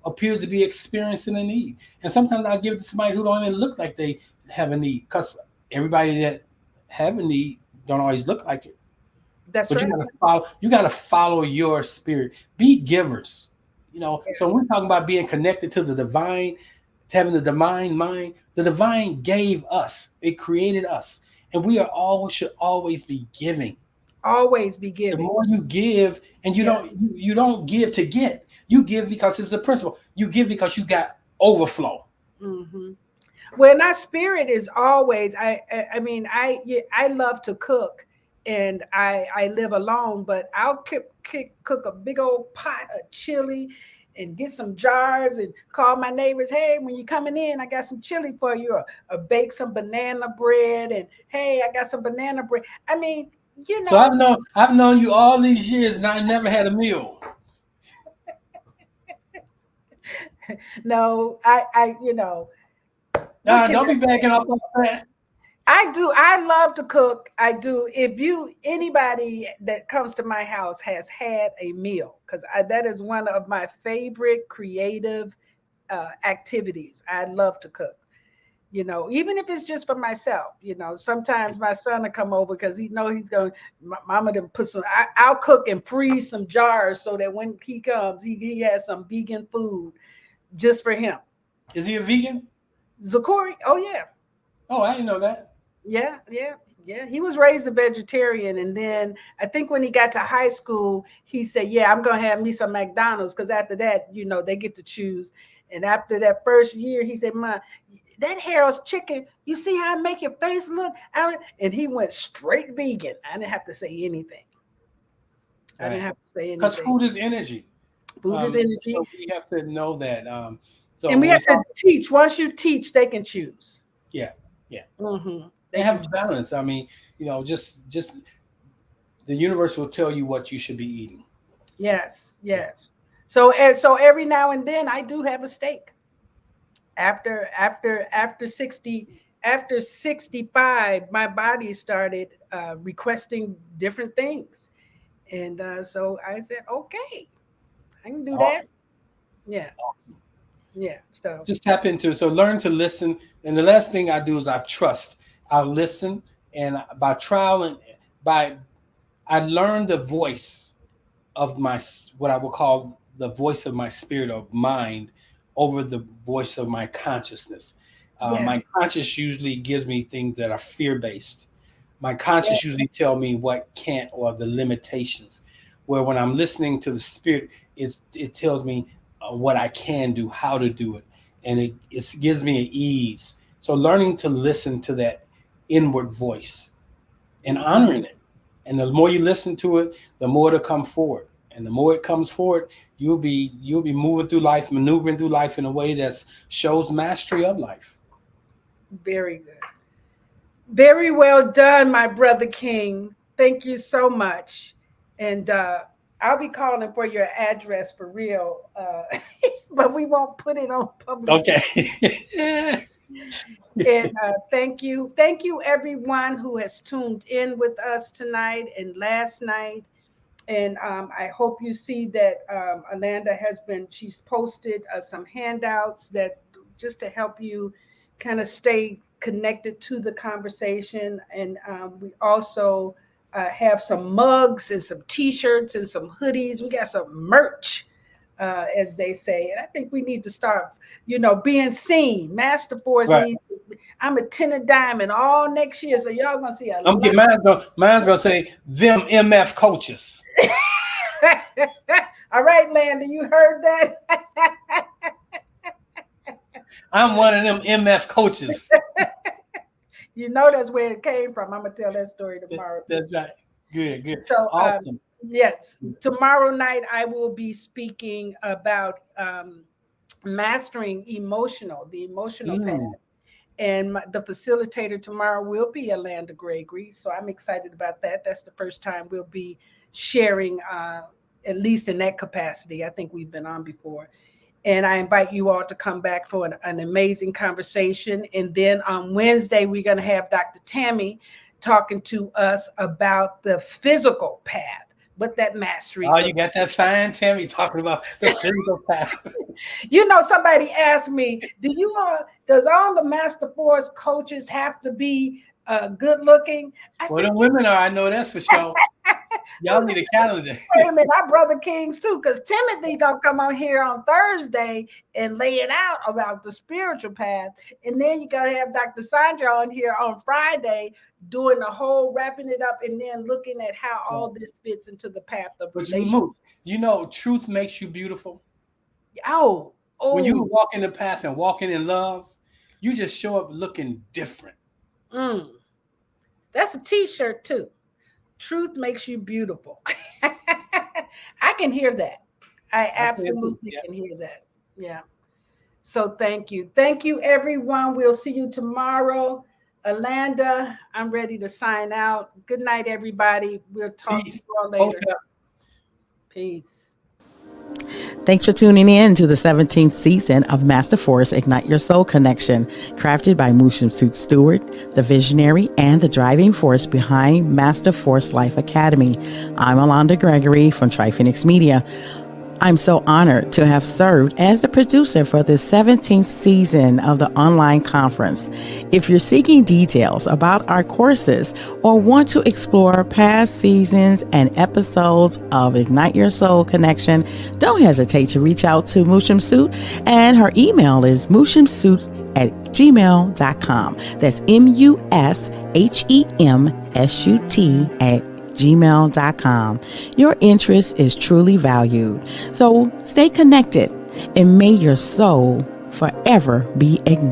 appears to be experiencing a need. And sometimes I'll give it to somebody who don't even look like they have a need, because everybody that have a need don't always look like it. That's But right. you gotta follow your spirit. Be givers. So when Yes. we're talking about being connected to the divine, having the divine mind, the divine gave us, it created us. And we are all should always be giving. Always be The giving. more you give, and Yeah. you don't give to get, you give because it's a principle. You give because you got overflow. Hmm. Well, our spirit is always. I mean, yeah, I love to cook, and I live alone, but I'll cook a big old pot of chili, and get some jars and call my neighbors. Hey, when you're coming in, I got some chili for you, or bake some banana bread, and hey, I got some banana bread. I mean, you So know, I've known you all these years, and I never had a meal. no, what can Don't I be backing say? up on that. I do. I love to cook. I do. If anybody that comes to my house has had a meal, because that is one of my favorite creative activities. I love to cook. Even if it's just for myself. Sometimes my son will come over because he's going. Mama done put some. I'll cook and freeze some jars so that when he comes, he has some vegan food just for him. Is he a vegan? Zakori, oh yeah. Oh, I didn't know that. Yeah, yeah, yeah. He was raised a vegetarian, and then I think when he got to high school, he said, "Yeah, I'm gonna have me some McDonald's," because after that, they get to choose. And after that first year, he said, "Ma, that Harold's chicken, you see how I make your face look?" And he went straight vegan. I didn't have to say anything. I didn't Right. have to say Because anything. food is energy. Food is energy, So we have to know that. So and we when we have to talk, teach. Once you teach, they can choose. yeah, yeah, They and can have a choose. balance. I mean, just the universe will tell you what you should be eating. Yes, Yeah. yes. So every now and then I do have a steak. After 60, after 65, my body started requesting different things. And so I said, okay, I can do that. Awesome. Yeah, yeah. So Just tap into. So learn to listen. And the last thing I do is I trust. I listen, and by trial and by I learn the voice of my, what I would call the voice of my spirit of mind over the voice of my consciousness. yeah, My conscious usually gives me things that are fear based. My yeah, conscious usually tell me what can't, or the limitations. Where when I'm listening to the spirit, it tells me what I can do, how to do it, and it gives me an ease. So learning to listen to that inward voice and mhm. honoring it. And the more you listen to it, the more it'll come forward. And the more it comes forward, you'll be moving through life, maneuvering through life in a way that shows mastery of life. Very good. Very well done, my brother King. Thank you so much. And I'll be calling for your address for real, but we won't put it on public. Okay. And thank you, everyone who has tuned in with us tonight and last night. And I hope you see that Alanda she's posted some handouts that just to help you kind of stay connected to the conversation. And we also have some mugs and some t-shirts and some hoodies. We got some merch, as they say. And I think we need to start, being seen. Master Force Right. needs to, I'm a 10 of diamond all next year. So y'all gonna see a I'm lot. getting mine's gonna say them MF coaches. All right, Landon, you heard that? I'm one of them MF coaches. You know that's where it came from. I'm gonna tell that story tomorrow too. That's right. Good, good. So, Awesome. yes, tomorrow night I will be speaking about mastering the emotional path. Mm. And the facilitator tomorrow will be Alanda Gregory. So I'm excited about that. That's the first time we'll be sharing, at least in that capacity. I think we've been on before. And I invite you all to come back for an amazing conversation. And then on Wednesday, we're going to have Dr. Tammy talking to us about the physical path, what that mastery Oh, you looks got that fine Tammy talking about the physical path. like. Somebody asked me, does all the Master Force coaches have to be good looking? I Well, said, the women are, I know that's for sure. Y'all need a calendar. wait a minute, our brother Kings too, because Timothy gonna come on here on Thursday and lay it out about the spiritual path, and then you gotta have Dr. Sandra on here on Friday doing the whole wrapping it up, and then looking at how all this fits into the path of But relationships. truth makes you beautiful. Oh, When you oh, walk in the path and walking in love, you just show up looking different. mm. That's a T-shirt too. Truth makes you beautiful. I can hear that. I I can too. absolutely Yeah. can hear that. Yeah. So thank you. Thank you, everyone. We'll see you tomorrow. Alanda, I'm ready to sign out. Good night, everybody. We'll talk to Peace. you all later. Hotel. Peace. Thanks for tuning in to the 17th season of Master Force Ignite Your Soul Connection, crafted by Shemsu-t Stewart, the visionary and the driving force behind Master Force Life Academy. I'm Alanda Gregory from Tri-Phoenix Media. I'm so honored to have served as the producer for the 17th season of the online conference. If you're seeking details about our courses or want to explore past seasons and episodes of Ignite Your Soul Connection, don't hesitate to reach out to Shemsu-t, and her email is mushemsut@gmail.com. That's mushemsut@gmail.com. Your interest is truly valued. So stay connected and may your soul forever be ignited.